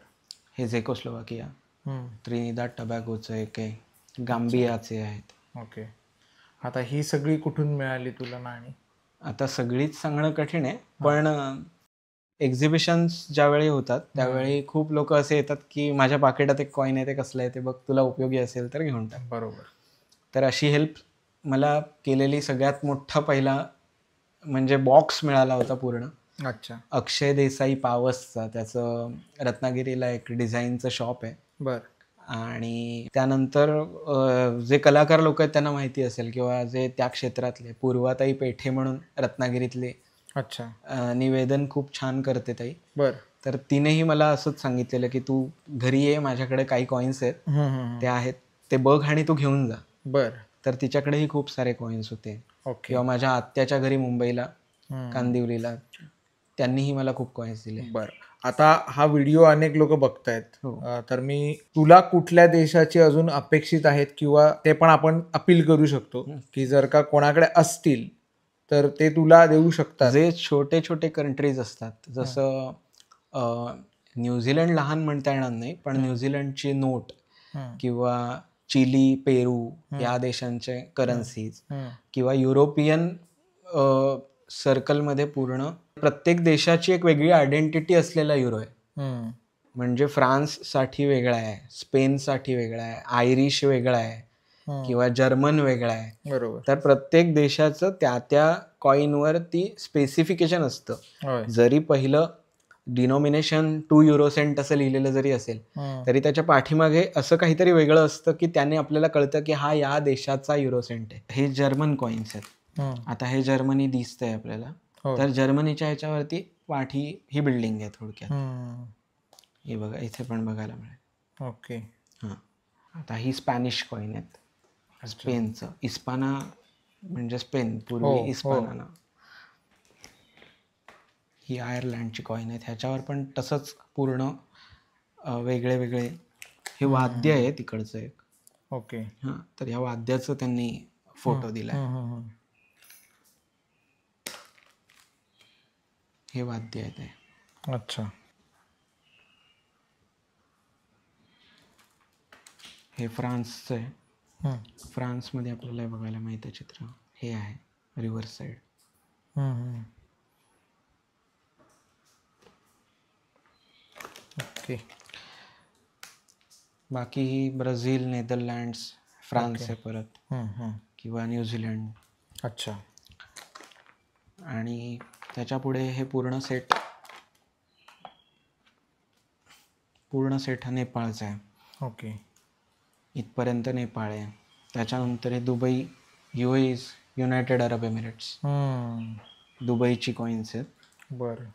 S2: हे झेकोस्लोवाकिया, त्रिनिदाद टबॅगोचं एक आहे, गांबियाचे आहेत.
S1: ओके. आता ही सगळी कुठून मिळाली तुला नाणी?
S2: आता सगळीच सांगणं कठीण आहे, पण एक्झिबिशन्स ज्यावेळी होतात त्यावेळी खूप लोक असे येतात की माझ्या पाकिटात एक कॉईन आहे, ते कसलं आहे ते बघ, तुला उपयोगी असेल तर घेऊन टाक.
S1: बरोबर.
S2: तर अशी हेल्प मला केलेली सगळ्यात मोठा पहिला म्हणजे बॉक्स मिळाला होता पूर्ण.
S1: अच्छा.
S2: अक्षय देसाई पावसचा, त्याचं रत्नागिरीला एक डिझाईनचं शॉप आहे.
S1: बर.
S2: आणि त्यानंतर जे कलाकार लोक आहेत त्यांना माहिती असेल, किंवा जे त्या क्षेत्रातले पूर्वाताई पेठे म्हणून रत्नागिरीतले.
S1: अच्छा.
S2: निवेदन खूप छान करते ताई.
S1: बर.
S2: तर तिनेही मला असंच सांगितलेलं की तू घरी ये, माझ्याकडे काही कॉईन्स आहेत, ते आहेत, ते बघ आणि तू घेऊन जा.
S1: बर.
S2: तर तिच्याकडेही खूप सारे कॉईन्स होते.
S1: ओके.
S2: किंवा माझ्या आत्याच्या घरी मुंबईला कांदिवलीला त्यांनीही मला खूप कॉईन्स दिले.
S1: बर. आता हा व्हिडिओ अनेक लोक बघतायत,
S2: हो.
S1: तर मी तुला कुठल्या देशाचे अजून अपेक्षित आहेत किंवा ते पण आपण अपील करू शकतो की जर का कोणाकडे असतील तर ते तुला देऊ शकतात.
S2: जे छोटे छोटे कंट्रीज असतात, जसं न्यूझीलंड लहान म्हणता येणार नाही, पण न्यूझीलंडची नोट किंवा चिली, पेरू या देशांचे करन्सीज, किंवा युरोपियन सर्कलमध्ये पूर्ण प्रत्येक देशाची एक वेगळी आयडेंटिटी असलेला युरो आहे. म्हणजे फ्रान्ससाठी वेगळा आहे, स्पेनसाठी वेगळा आहे, आयरिश वेगळा आहे, किंवा जर्मन वेगळा आहे.
S1: बरोबर.
S2: तर प्रत्येक देशाचं त्या त्या कॉईनवर ती स्पेसिफिकेशन असतं. जरी पहिलं डिनॉमिनेशन 2 युरोसेंट असं लिहिलेलं जरी असेल तरी त्याच्या पाठीमागे असं काहीतरी वेगळं असतं की त्याने आपल्याला कळतं की हा या देशाचा युरोसेंट आहे. हे जर्मन कॉईन्स आहेत. आता हे जर्मनी दिसतंय आपल्याला. तर जर्मनीच्या ह्याच्यावरती पाठी ही बिल्डिंग आहे थोडक्यात. हे बघा, इथे पण बघायला मिळेल.
S1: ओके.
S2: हां. आता ही स्पॅनिश कॉईन आहेत, स्पेनचं. इस्पाना म्हणजे स्पेन, पूर्वी इस्पाना ना. ही आयर्लंडची कॉईन आहेत. ह्याच्यावर पण तसंच पूर्ण वेगळे वेगळे हे वाद्य आहे तिकडचं एक.
S1: ओके.
S2: हां. तर ह्या वाद्याचं त्यांनी फोटो दिला आहे. हे वाद्य आहे ते.
S1: अच्छा.
S2: हे फ्रान्सचं आहे. फ्रान्समध्ये आपल्याला बघायला माहिती आहे चित्र. हे आहे रिव्हर्स साईड.
S1: ओके.
S2: बाकी ही ब्राझील, नेदरलँड्स, फ्रान्स आहे परत, किंवा न्यूझीलंड.
S1: अच्छा.
S2: आणि त्याच्या पुढे हे पूर्ण सेट हा नेपाळचा आहे.
S1: ओके.
S2: इथपर्यंत नेपाळ आहे. त्याच्यानंतर हे दुबई, युनायटेड अरब एमिरेट्स, दुबईची कॉईन्स आहेत.
S1: बरं.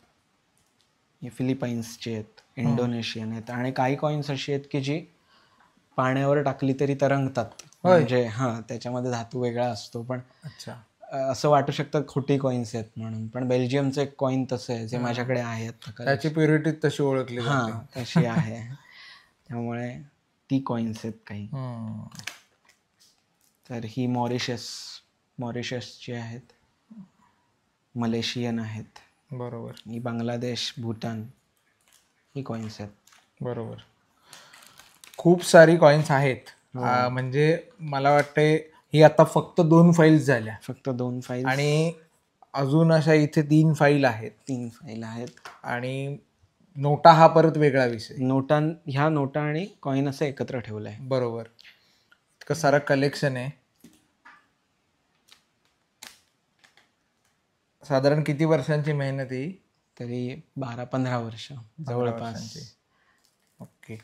S2: हे फिलिपाईन्सचे आहेत, इंडोनेशियन आहेत. आणि काही कॉईन्स अशी आहेत की जी पाण्यावर टाकली तरी तरंगतात. म्हणजे त्याच्यामध्ये धातू वेगळा असतो, पण
S1: अच्छा,
S2: असं वाटू शकतं खोटी कॉईन्स आहेत म्हणून. पण बेल्जियमचं एक कॉईन तसं आहे जे माझ्याकडे आहे.
S1: त्याची प्युरिटी तशी ओळखली जाते.
S2: तशी आहे. त्यामुळे ती कॉईन्स आहेत काही. तर ही मॉरिशसची आहेत, मलेशियन आहेत.
S1: बरोबर.
S2: ही बांगलादेश, भूतान ही कॉईन्स आहेत.
S1: बरोबर. खूप सारी कॉईन्स आहेत. म्हणजे मला वाटते ही आता फक्त 2 फाईल्स झाल्या.
S2: फक्त 2 फाईल.
S1: आणि अजून अशा इथे 3 फाईल आहेत.
S2: 3 फाईल आहेत.
S1: आणि नोटा हा परत वेगळा विषय.
S2: ह्या नोटा आणि कॉईन असं एकत्र ठेवलं आहे.
S1: बरोबर. इतकं सारं कलेक्शन आहे. साधारण किती वर्षांची मेहनत ही?
S2: तरी 12-15 वर्ष जवळपास.
S1: वर्षांचे. ओके.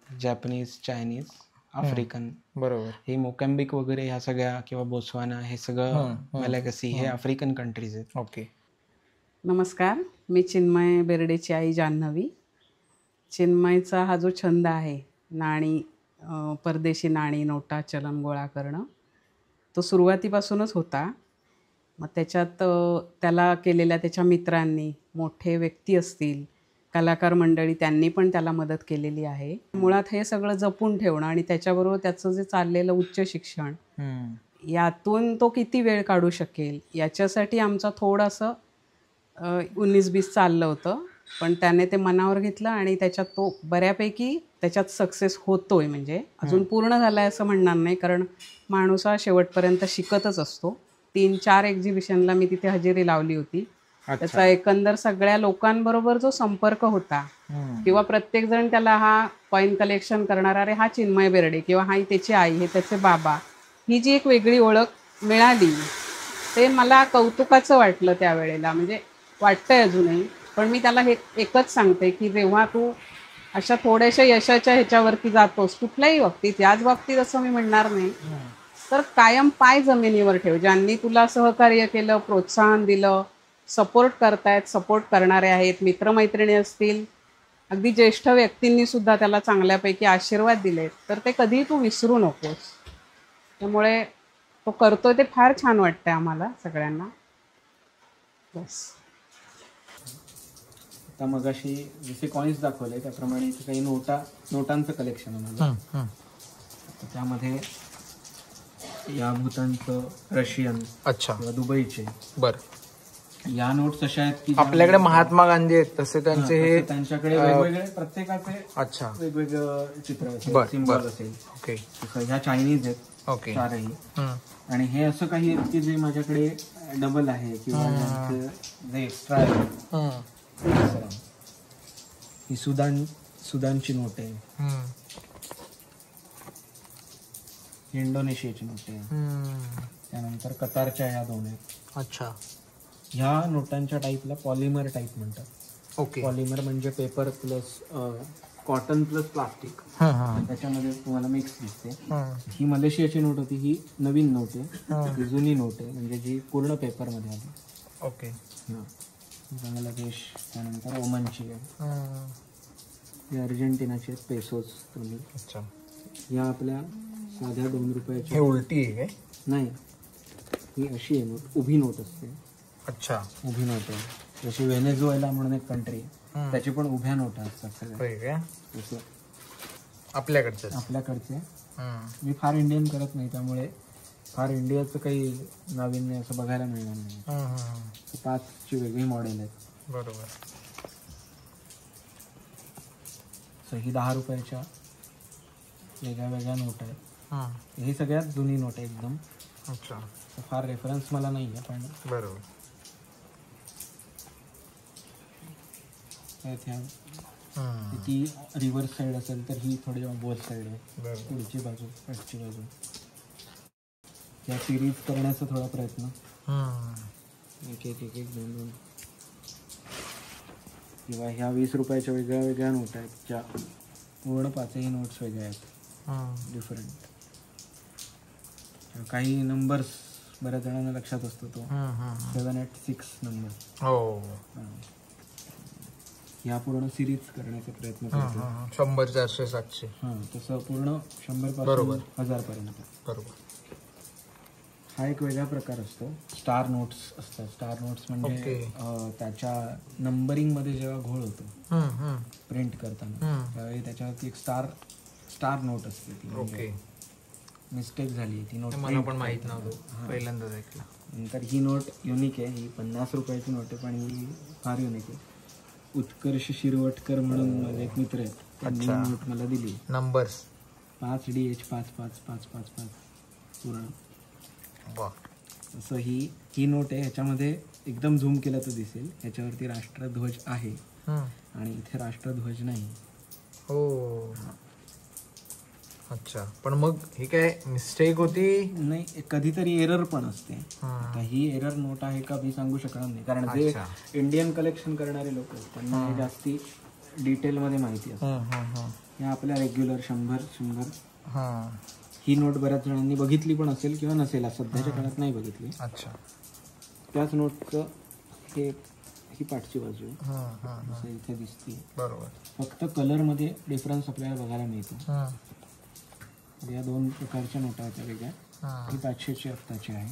S2: जॅपनीज, चायनीज, आफ्रिकन,
S1: बरोबर.
S2: हे मोकॅम्बिक वगैरे ह्या सगळ्या किंवा बोत्सवाना हे सगळं मॅलेगसी हे आफ्रिकन कंट्रीज आहेत.
S1: ओके.
S3: नमस्कार, मी चिन्मय बेर्डेची आई जान्हवी. चिन्मयचा हा जो छंद आहे, नाणी, परदेशी नाणी, नोटा, चलन गोळा करणं, तो सुरुवातीपासूनच होता. मग त्याच्यात त्याला केलेल्या त्याच्या मित्रांनी, मोठे व्यक्ती असतील, कलाकार मंडळी, त्यांनी पण त्याला मदत केलेली आहे. मुळात हे सगळं जपून ठेवणं आणि त्याच्याबरोबर त्याचं जे चाललेलं उच्च शिक्षण, यातून तो किती वेळ काढू शकेल याच्यासाठी आमचं थोडंसं 19-20 चाललं होतं. पण त्याने ते मनावर घेतलं आणि त्याच्यात तो बऱ्यापैकी त्याच्यात सक्सेस होतोय. म्हणजे अजून पूर्ण झाला आहे असं म्हणणार नाही, कारण माणूस हा शेवटपर्यंत शिकतच असतो. 3-4 एक्झिबिशनला मी तिथे हजेरी लावली होती. त्याचा एकंदर सगळ्या लोकांबरोबर जो संपर्क होता, किंवा प्रत्येकजण त्याला हा कॉईन कलेक्शन करणारा, अरे हा चिन्मय बेर्डे, किंवा हा त्याची आई, हे त्याचे बाबा, ही जी एक वेगळी ओळख मिळाली, ते मला कौतुकाचं वाटलं त्यावेळेला. म्हणजे वाटतंय अजूनही. पण मी त्याला हे एकच सांगते की जेव्हा तू अशा थोड्याशा यशाच्या ह्याच्यावरती जातोस कुठल्याही बाबतीत, याच बाबतीत असं मी म्हणणार नाही, तर कायम पाय जमिनीवर ठेव. ज्यांनी तुला सहकार्य केलं, प्रोत्साहन दिलं, सपोर्ट करतायत, सपोर्ट करणारे आहेत, मित्रमैत्रिणी असतील, अगदी ज्येष्ठ व्यक्तींनी सुद्धा त्याला चांगल्यापैकी आशीर्वाद दिले, तर ते कधीही तू विसरू नकोस. त्यामुळे तो करतोय ते फार छान वाटतंय आम्हाला सगळ्यांना. बस.
S2: आता मगाशी जसे कॉईन्स दाखवले त्याप्रमाणे इथे काही नोटांचं कलेक्शन आहे माझं. त्यामध्ये या भूतानचं, रशियन,
S1: अच्छा,
S2: किंवा दुबईचे.
S1: बरं.
S2: या नोट्स अशा आहेत की
S1: आपल्याकडे महात्मा गांधी आहेत तसे त्यांचे हे
S2: त्यांच्याकडे वेगवेगळे प्रत्येकाचे
S1: अच्छा
S2: वेगवेगळं चित्र असेल,
S1: बरं,
S2: सिम्बॉल
S1: बरं.
S2: असेल.
S1: ओके.
S2: ह्या चायनीज आहेत
S1: ओके.
S2: चारही. आणि हे असं काही आहेत की जे माझ्याकडे डबल आहे किंवा ज्यांचं जे एक्स्ट्रा आहे. ही सुदानची नोट आहे, इंडोनेशियाची नोट आहे, त्यानंतर कतारच्या ह्या 2 आहेत.
S1: अच्छा.
S2: ह्या नोटांच्या टाईपला पॉलिमर टाईप म्हणतात.
S1: ओके.
S2: पॉलिमर म्हणजे paper plus cotton plus plastic, त्याच्यामध्ये तुम्हाला मिक्स दिसते. ही मलेशियाची नोट होती, ही नवीन नोट आहे, ही जुनी नोट आहे, म्हणजे जी पूर्ण पेपरमध्ये आली.
S1: ओके.
S2: बांगलादेश, त्यानंतर ओमनची आहे, ही अर्जेंटिनाची आहेत, पेसोस.
S1: अच्छा.
S2: ह्या आपल्या साध्या 2 रुपयाची.
S1: हे उलटी आहे काय?
S2: नाही, ही अशी आहे नोट, उभी नोट असते.
S1: अच्छा.
S2: उभी नोट आहे. जशी व्हेनेझुएला म्हणून एक कंट्री, त्याची पण उभ्या नोटा असतात सगळ्या. आपल्याकडचे. मी फार इंडियन करत नाही, त्यामुळे फार इंडियाचं काही नाविन्य असं बघायला मिळणार नाही. 5ची वेगळी मॉडेल आहेत.
S1: बरोबर.
S2: ही 10 रुपयाच्या वेगळ्या वेगळ्या नोट आहेत. ही सगळ्यात जुनी नोट आहे एकदम.
S1: अच्छा.
S2: फार रेफरन्स मला नाही आहे, पण
S1: बरोबर.
S2: ती रिव्हर्स साईड असेल तर ही थोडी बोथ साईड आहे, पुढची बाजू, पाठची बाजू. या सिरीज करण्याचा थोडा प्रयत्न, एक एक एक एक 2-2. किंवा ह्या 20 रुपयाच्या वेगळ्या वेगळ्या नोट आहेत, ज्या पूर्ण 5ही नोट्स वेगळ्या आहेत, डिफरंट. काही नंबर्स बऱ्याच जणांना लक्षात असतो, तो 786 नंबर.
S1: हो.
S2: ह्या पूर्ण सिरीज करण्याचा प्रयत्न करतो.
S1: 100, 400, 700.
S2: तसं पूर्ण 100 पासून 1000 पर्यंत.
S1: बरोबर.
S2: हा एक वेगळा प्रकार असतो. स्टार नोट्स असतात. स्टार नोट्स म्हणजे त्याच्या नंबरिंग मध्ये जेव्हा घोळ होतो प्रिंट करताना, त्यावेळी त्याच्यावरती एक स्टार नोट असते. ती
S1: ओके.
S2: मिस्टेक झाली, ती नोट
S1: मला पण माहित नव्हतं, पहिल्यांदाच ऐकलं.
S2: नंतर ही नोट युनिक आहे. ही 50 रुपयाची नोट आहे, पण ही फार युनिक आहे. उत्कर्ष शिरवटकर म्हणून माझे एक मित्र आहेत, त्यांनी नोट मला दिली.
S1: नंबर्स
S2: 5DH 555555 पूर्ण. असं ही नोट आहे. ह्याच्यामध्ये एकदम झूम केलं तर दिसेल, ह्याच्यावरती राष्ट्रध्वज आहे आणि इथे राष्ट्रध्वज नाही.
S1: हो. अच्छा, पण मग हे काय मिस्टेक होती?
S2: नाही, कधीतरी एरर पण असते. आता ही एरर नोट आहे का मी सांगू शकणार नाही, कारण जे इंडियन कलेक्शन करणारे लोक आहेत त्यांना हे जास्ती डिटेलमध्ये माहिती असते. हे आपल्या रेग्युलर 100 ही नोट बऱ्याच जणांनी बघितली पण असेल किंवा नसेल, सध्याच्या काळात नाही बघितली.
S1: अच्छा,
S2: त्याच नोटचं ही पाठची बाजू असं इथे दिसते.
S1: बरोबर.
S2: फक्त कलरमध्ये डिफरन्स आपल्याला बघायला मिळतो. या 2 प्रकारच्या नोटा आहेत वेगळ्या. ही 500ची आत्ताची आहे.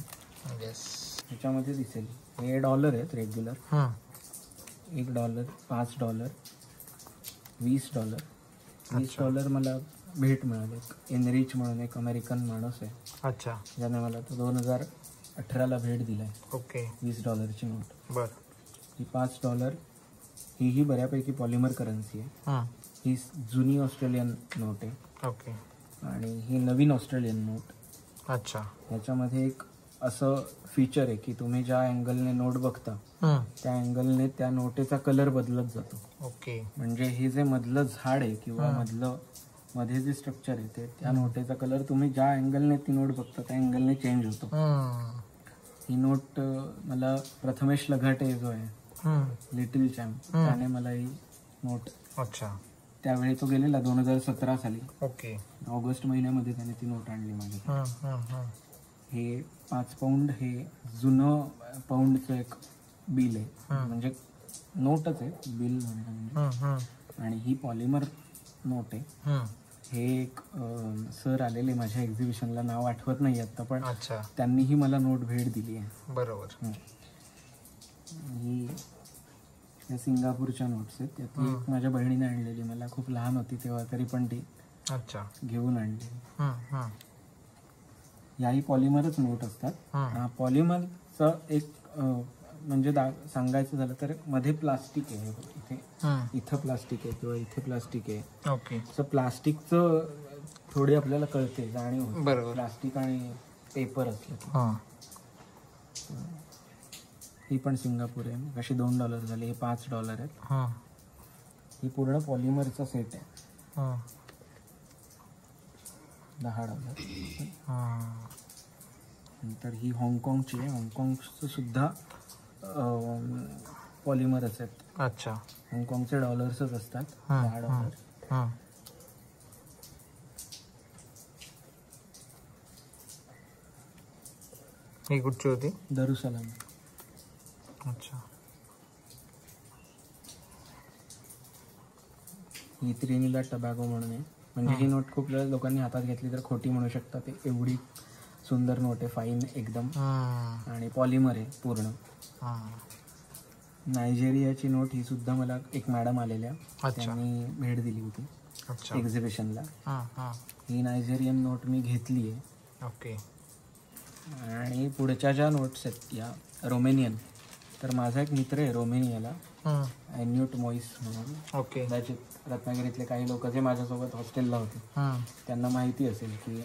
S2: ह्याच्यामध्ये दिसेल हे डॉलर आहेत रेग्युलर. $1, $5, $20. $20 मला भेट मिळाली. एनरिच म्हणून एक अमेरिकन माणूस आहे.
S1: अच्छा,
S2: ज्याने मला तो 2018ला भेट दिलाय.
S1: ओके.
S2: $20ची नोट.
S1: बर.
S2: ही $5 ही बऱ्यापैकी पॉलिमर करन्सी आहे. ही जुनी ऑस्ट्रेलियन नोट आहे.
S1: ओके.
S2: आणि ही नवीन ऑस्ट्रेलियन नोट.
S1: अच्छा.
S2: ह्याच्यामध्ये एक असं फीचर आहे की तुम्ही ज्या अँगलने नोट बघता त्या अँगलने त्या नोटेचा कलर बदलत जातो.
S1: ओके.
S2: म्हणजे हे जे मधलं झाड आहे किंवा मध्ये जे स्ट्रक्चर आहे त्या नोटेचा कलर तुम्ही ज्या अँगलने ती नोट बघता त्या अँगलने चेंज होतो. ही नोट मला प्रथमेश लघाटे जो आहे लिटिल चॅम्प, त्याने मला ही नोट,
S1: अच्छा,
S2: त्यावेळी तो गेलेला 2017 साली.
S1: ओके.
S2: ऑगस्ट महिन्यामध्ये त्याने ती नोट आणली माझ्याकडे. हे 5 पाऊंड हे जुनं पाऊंडचं एक बिल आहे, म्हणजे नोटच आहे, बिल म्हणजे. आणि ही पॉलिमर नोट आहे. हे एक सर आलेले माझ्या एक्झिबिशनला, नाव आठवत नाही आता, पण त्यांनीही मला नोट भेट दिली आहे.
S1: बरोबर.
S2: ही या सिंगापूरच्या नोट्स आहेत. त्यातली एक माझ्या बहिणीने आणलेली, मला खूप लहान होती तेव्हा, तरी पण ती घेऊन आणली. याही पॉलिमरच नोट असतात. पॉलिमरचं एक म्हणजे सांगायचं झालं तर मध्ये प्लास्टिक आहे, इथं प्लास्टिक आहे किंवा इथे प्लास्टिक आहे.
S1: ओके.
S2: सो प्लास्टिकचं थोडी आपल्याला कळते, जाणीव होते प्लास्टिक आणि पेपर असलं. ही पण सिंगापूर आहे, अशी $2 झाले. हे $5 आहेत. ही पूर्ण पॉलिमरचा सेट आहे. $10. नंतर ही हाँगकाँगची आहे. हाँगकाँगचं सुद्धा पॉलिमरच आहेत.
S1: अच्छा.
S2: हाँगकाँगचे डॉलर्सच असतात. $10.
S1: ही कुठची होती?
S2: दरुसलाम.
S1: अच्छा.
S2: ही त्रिनिदाद टबॅगो म्हणून आहे. म्हणजे ही नोट खूप लोकांनी हातात घेतली तर खोटी म्हणू शकतात. ते एवढी सुंदर नोट आहे, फाईन एकदम, आणि पॉलिमर आहे पूर्ण. नायजेरियाची नोट ही सुद्धा मला एक मॅडम आलेल्या, त्यांनी भेट दिली होती एक्झिबिशनला. ही नायजेरियन नोट मी घेतली आहे.
S1: ओके.
S2: आणि पुढच्या ज्या नोट्स आहेत या रोमेनियन, तर माझा एक मित्र आहे रोमेनियाला, ॲन्यूट मोईस म्हणून.
S1: ओके.
S2: कदाचित रत्नागिरीतले काही लोक जे माझ्यासोबत हॉस्टेलला होते त्यांना माहिती असेल की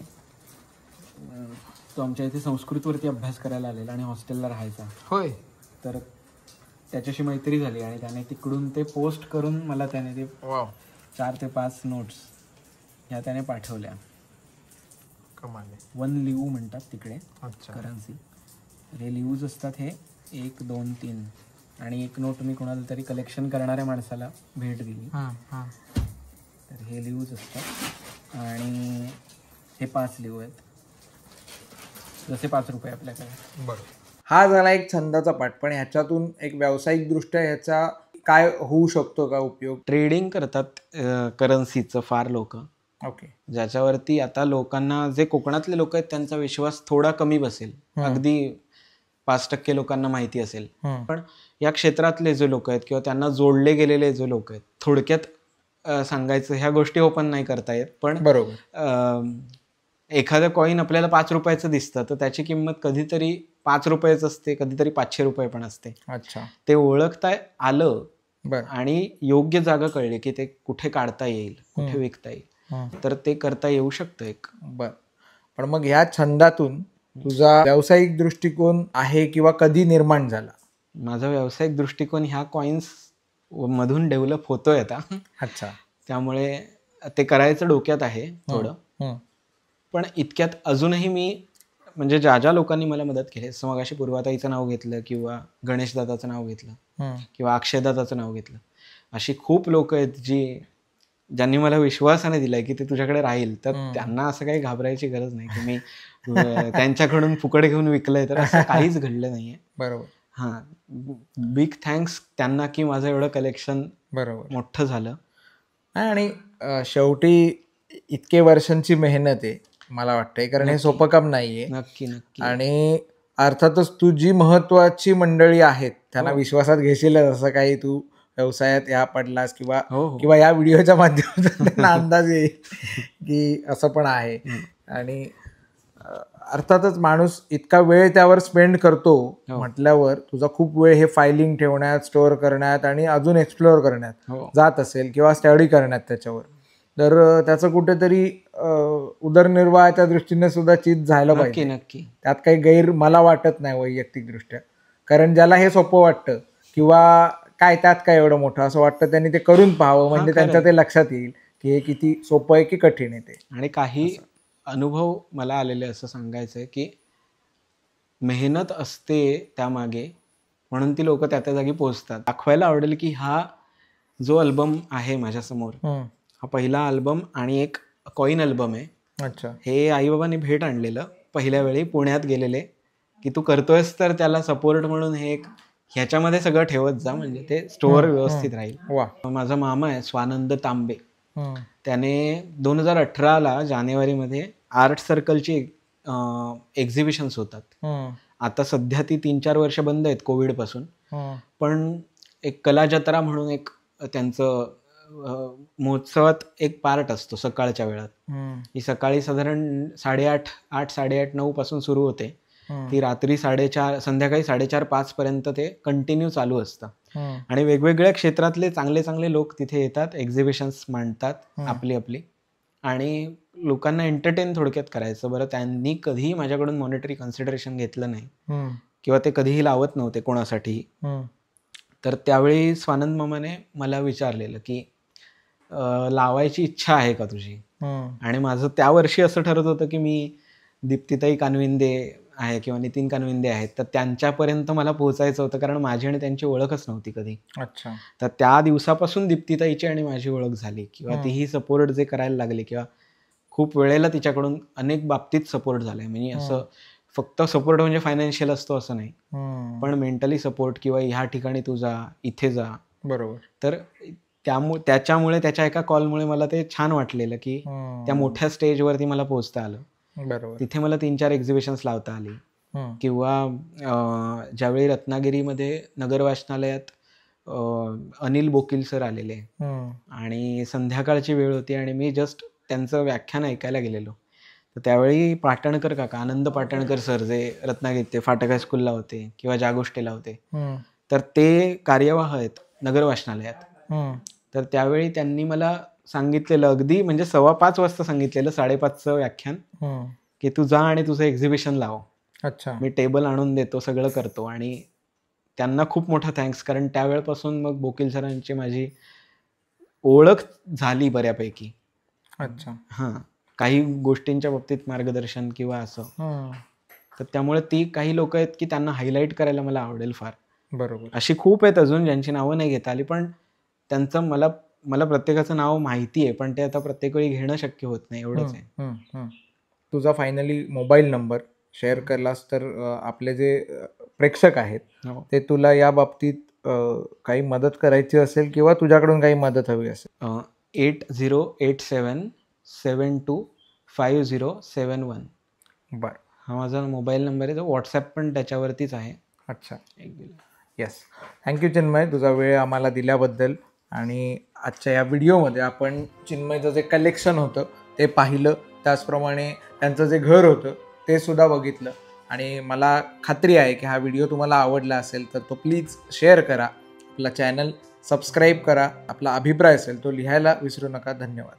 S2: तो आमच्या इथे संस्कृतवरती अभ्यास करायला आलेला आणि हॉस्टेलला राहायचा.
S1: होय.
S2: तर त्याच्याशी मैत्री झाली आणि त्याने तिकडून ते पोस्ट करून मला त्याने ते 4 ते 5 नोट्स ह्या त्याने पाठवल्या.
S1: कमाल.
S2: 1 लिऊ म्हणतात तिकडे करन्सी. हे लिऊज असतात. हे 1, 2, 3 आणि एक नोट मी कोणाला तरी कलेक्शन करणाऱ्या माणसाला भेट दिली. तर हे लिऊज असतात आणि हे 5 लिऊ आहेत, जसे ₹5 आपल्याकडे.
S1: बरोबर. हा झाला एक छंदाचा पाठ, पण ह्याच्यातून एक व्यावसायिक दृष्ट्या ह्याचा काय होऊ शकतो का उपयोग?
S2: ट्रेडिंग करतात करन्सीचं फार लोक.
S1: ओके.
S2: ज्याच्यावरती आता लोकांना, जे कोकणातले लोक आहेत त्यांचा विश्वास थोडा कमी बसेल, अगदी 5% लोकांना माहिती असेल. पण या क्षेत्रातले जे लोक आहेत किंवा त्यांना जोडले गेलेले जे लोक आहेत, थोडक्यात सांगायचं, ह्या गोष्टी ओपन नाही करता येत, पण
S1: बरोबर,
S2: एखादं कॉईन आपल्याला ₹5 दिसतं तर त्याची किंमत कधीतरी ₹5 असते, कधीतरी ₹500 पण असते.
S1: अच्छा.
S2: ते ओळखता आलं
S1: बरं,
S2: आणि योग्य जागा कळली की ते कुठे काढता येईल, कुठे विकता येईल, तर ते करता येऊ शकतं एक.
S1: बरं. पण मग ह्या छंदातून तुझा व्यावसायिक दृष्टिकोन आहे किंवा कधी निर्माण झाला?
S2: माझा व्यावसायिक दृष्टिकोन ह्या कॉईन्स मधून डेव्हलप होतोय आता.
S1: अच्छा.
S2: त्यामुळे ते करायचं डोक्यात आहे थोडं.
S1: हं,
S2: पण इतक्यात अजूनही मी म्हणजे ज्या ज्या लोकांनी मला मदत केली, जसं मगाशी पूर्वाताईचं नाव घेतलं किंवा गणेशदादाचं नाव घेतलं
S1: हं.
S2: किंवा अक्षयदादाचं नाव घेतलं, अशी खूप लोक आहेत ज्यांनी मला विश्वासाने दिलाय की ते तुझ्याकडे राहील. तर त्यांना असं काही घाबरायची गरज नाही की मी त्यांच्याकडून फुकट घेऊन विकलंय, तर असं काहीच घडलं नाहीये.
S1: बरोबर.
S2: हां, बिग थँक्स त्यांना की माझं एवढं कलेक्शन
S1: बरोबर.
S2: मोठं झालं.
S1: आणि शेवटी इतके वर्षांची मेहनत आहे मला वाटतंय, कारण हे सोपं काम नाहीये.
S2: नक्की नक्की.
S1: आणि अर्थातच तू जी महत्वाची मंडळी आहेत त्यांना विश्वासात घेशीलच, असं काही तू व्यवसायात या पडलास किंवा
S2: हो हो.
S1: किंवा या व्हिडिओच्या माध्यमातून त्यांना अंदाज येईल की असं पण आहे. आणि अर्थातच माणूस इतका वेळ त्यावर स्पेंड करतो म्हटल्यावर तुझा खूप वेळ हे फायलिंग ठेवण्यात, स्टोअर करण्यात आणि अजून एक्सप्लोअर करण्यात जात असेल किंवा स्टडी करण्यात त्याच्यावर, तर त्याचं कुठेतरी उदरनिर्वाहाच्या दृष्टीने सुद्धा चीज झालं पाहिजे.
S2: नक्की.
S1: त्यात काही गैर मला वाटत नाही वैयक्तिकदृष्ट्या, कारण ज्याला हे सोपं वाटतं किंवा काय त्यात काय एवढं मोठं असं वाटतं, त्यांनी ते करून पाहावं, म्हणजे त्यांच्या ते लक्षात येईल की हे किती सोपं आहे की कठीण आहे ते.
S2: आणि काही अनुभव मला आलेले असं सांगायचं आहे की मेहनत असते त्यामागे, म्हणून ती लोक त्या जागी पोहोचतात. दाखवायला आवडेल की हा जो अल्बम आहे माझ्यासमोर, हा पहिला अल्बम आणि एक कॉईन अल्बम आहे.
S1: अच्छा.
S2: हे आईबाबांनी भेट आणलेलं पहिल्या वेळी, पुण्यात गेलेले की तू करतोयस तर त्याला सपोर्ट म्हणून हे एक ह्याच्यामध्ये सगळं ठेवत जा, म्हणजे ते स्टोअर व्यवस्थित राहील.
S1: वा.
S2: माझा मामा आहे स्वानंद तांबे, त्याने 2018ला जानेवारीमध्ये आर्ट सर्कलची एक्झिबिशन्स होतात. आता सध्या ती 3-4 वर्ष बंद आहेत कोविडपासून, पण एक कला जत्रा म्हणून एक त्यांचं महोत्सवात एक पार्ट असतो सकाळच्या वेळात. ही सकाळी साधारण 8:30-9 पासून सुरू होते, ती रात्री 4:30 संध्याकाळी 4:30-5 पर्यंत ते कंटिन्यू चालू असतं. आणि वेगवेगळ्या क्षेत्रातले चांगले चांगले लोक तिथे येतात, एक्झिबिशन्स मांडतात आपली आपली, आणि लोकांना एंटरटेन थोडक्यात करायचं. बरं, त्यांनी कधीही माझ्याकडून मॉनिटरी कन्सिडरेशन घेतलं नाही किंवा ते कधीही लावत नव्हते कोणासाठी. तर त्यावेळी स्वानंद मामाने मला विचारलेलं की लावायची इच्छा आहे का तुझी. आणि माझं त्या वर्षी असं ठरत होतं की मी दीप्तीताई कानविंदे आहे किंवा नितीन कानविंदे आहेत, तर त्यांच्यापर्यंत मला पोहोचायचं होतं, कारण माझी आणि त्यांची ओळखच नव्हती कधी.
S1: अच्छा.
S2: तर त्या दिवसापासून दीप्तीताईची आणि माझी ओळख झाली किंवा तीही सपोर्ट जे करायला लागली किंवा खूप वेळेला तिच्याकडून अनेक बाबतीत सपोर्ट झालाय. म्हणजे असं फक्त सपोर्ट म्हणजे फायनान्शियल असतो असं नाही, पण मेंटली सपोर्ट किंवा ह्या ठिकाणी तू जा, इथे जा.
S1: बरोबर.
S2: तर त्याच्यामुळे त्याच्या एका कॉलमुळे मला ते छान वाटलेलं की त्या मोठ्या स्टेजवरती मला पोहोचता आलं.
S1: बरोबर.
S2: तिथे मला 3-4 एक्झिबिशन्स लावता आली. किंवा ज्यावेळी रत्नागिरीमध्ये नगर वाचनालयात अनिल बोकील सर आलेले आणि संध्याकाळची वेळ होती आणि मी जस्ट त्यांचं व्याख्यान ऐकायला गेलेलो. तर त्यावेळी पाटणकर काका, आनंद पाटणकर सर, जे रत्नागिरीत ते फाटक हायस्कूलला होते किंवा ज्या गोष्टीला होते, तर ते कार्यवाह आहेत नगर वाचनालयात. तर त्यावेळी त्यांनी मला सांगितलेलं, अगदी म्हणजे 5:15 वाजता सांगितलेलं, 5:30चं व्याख्यान, की तू जा आणि तुझं एक्झिबिशन लाव.
S1: अच्छा.
S2: मी टेबल आणून देतो, सगळं करतो. आणि त्यांना खूप मोठा थँक्स, कारण त्यावेळेपासून मग बोकील सरांची माझी ओळख झाली बऱ्यापैकी.
S1: अच्छा.
S2: हां, काही गोष्टींच्या बाबतीत मार्गदर्शन किंवा असं. तर त्यामुळे ती काही लोक आहेत की त्यांना हायलाईट करायला मला आवडेल फार.
S1: बरोबर.
S2: अशी खूप आहेत अजून ज्यांची नावं नाही घेता आली, पण त्यांचं मला प्रत्येकाचं नाव माहिती आहे, पण ते आता प्रत्येक वेळी घेणं शक्य होत नाही, एवढंच आहे.
S1: तुझा फायनली मोबाईल नंबर शेअर केलास तर आपले जे प्रेक्षक आहेत ते तुला या बाबतीत काही मदत करायची असेल किंवा तुझ्याकडून काही मदत हवी असेल.
S2: 8087725071.
S1: बरं.
S2: हा माझा मोबाईल नंबर आहे, तो व्हॉट्सॲप पण त्याच्यावरतीच आहे.
S1: अच्छा. येस. थँक्यू चिन्मय, तुझा वेळ आम्हाला दिल्याबद्दल. आणि आजच्या या व्हिडिओमध्ये आपण चिन्मयचं जे कलेक्शन होतं ते पाहिलं, त्याचप्रमाणे त्यांचं जे घर होतं ते सुद्धा बघितलं. आणि मला खात्री आहे की हा व्हिडिओ तुम्हाला आवडला असेल तर तो प्लीज शेअर करा, आपला चॅनल सबस्क्राईब करा, आपला अभिप्राय असेल तो लिहायला विसरू नका. धन्यवाद.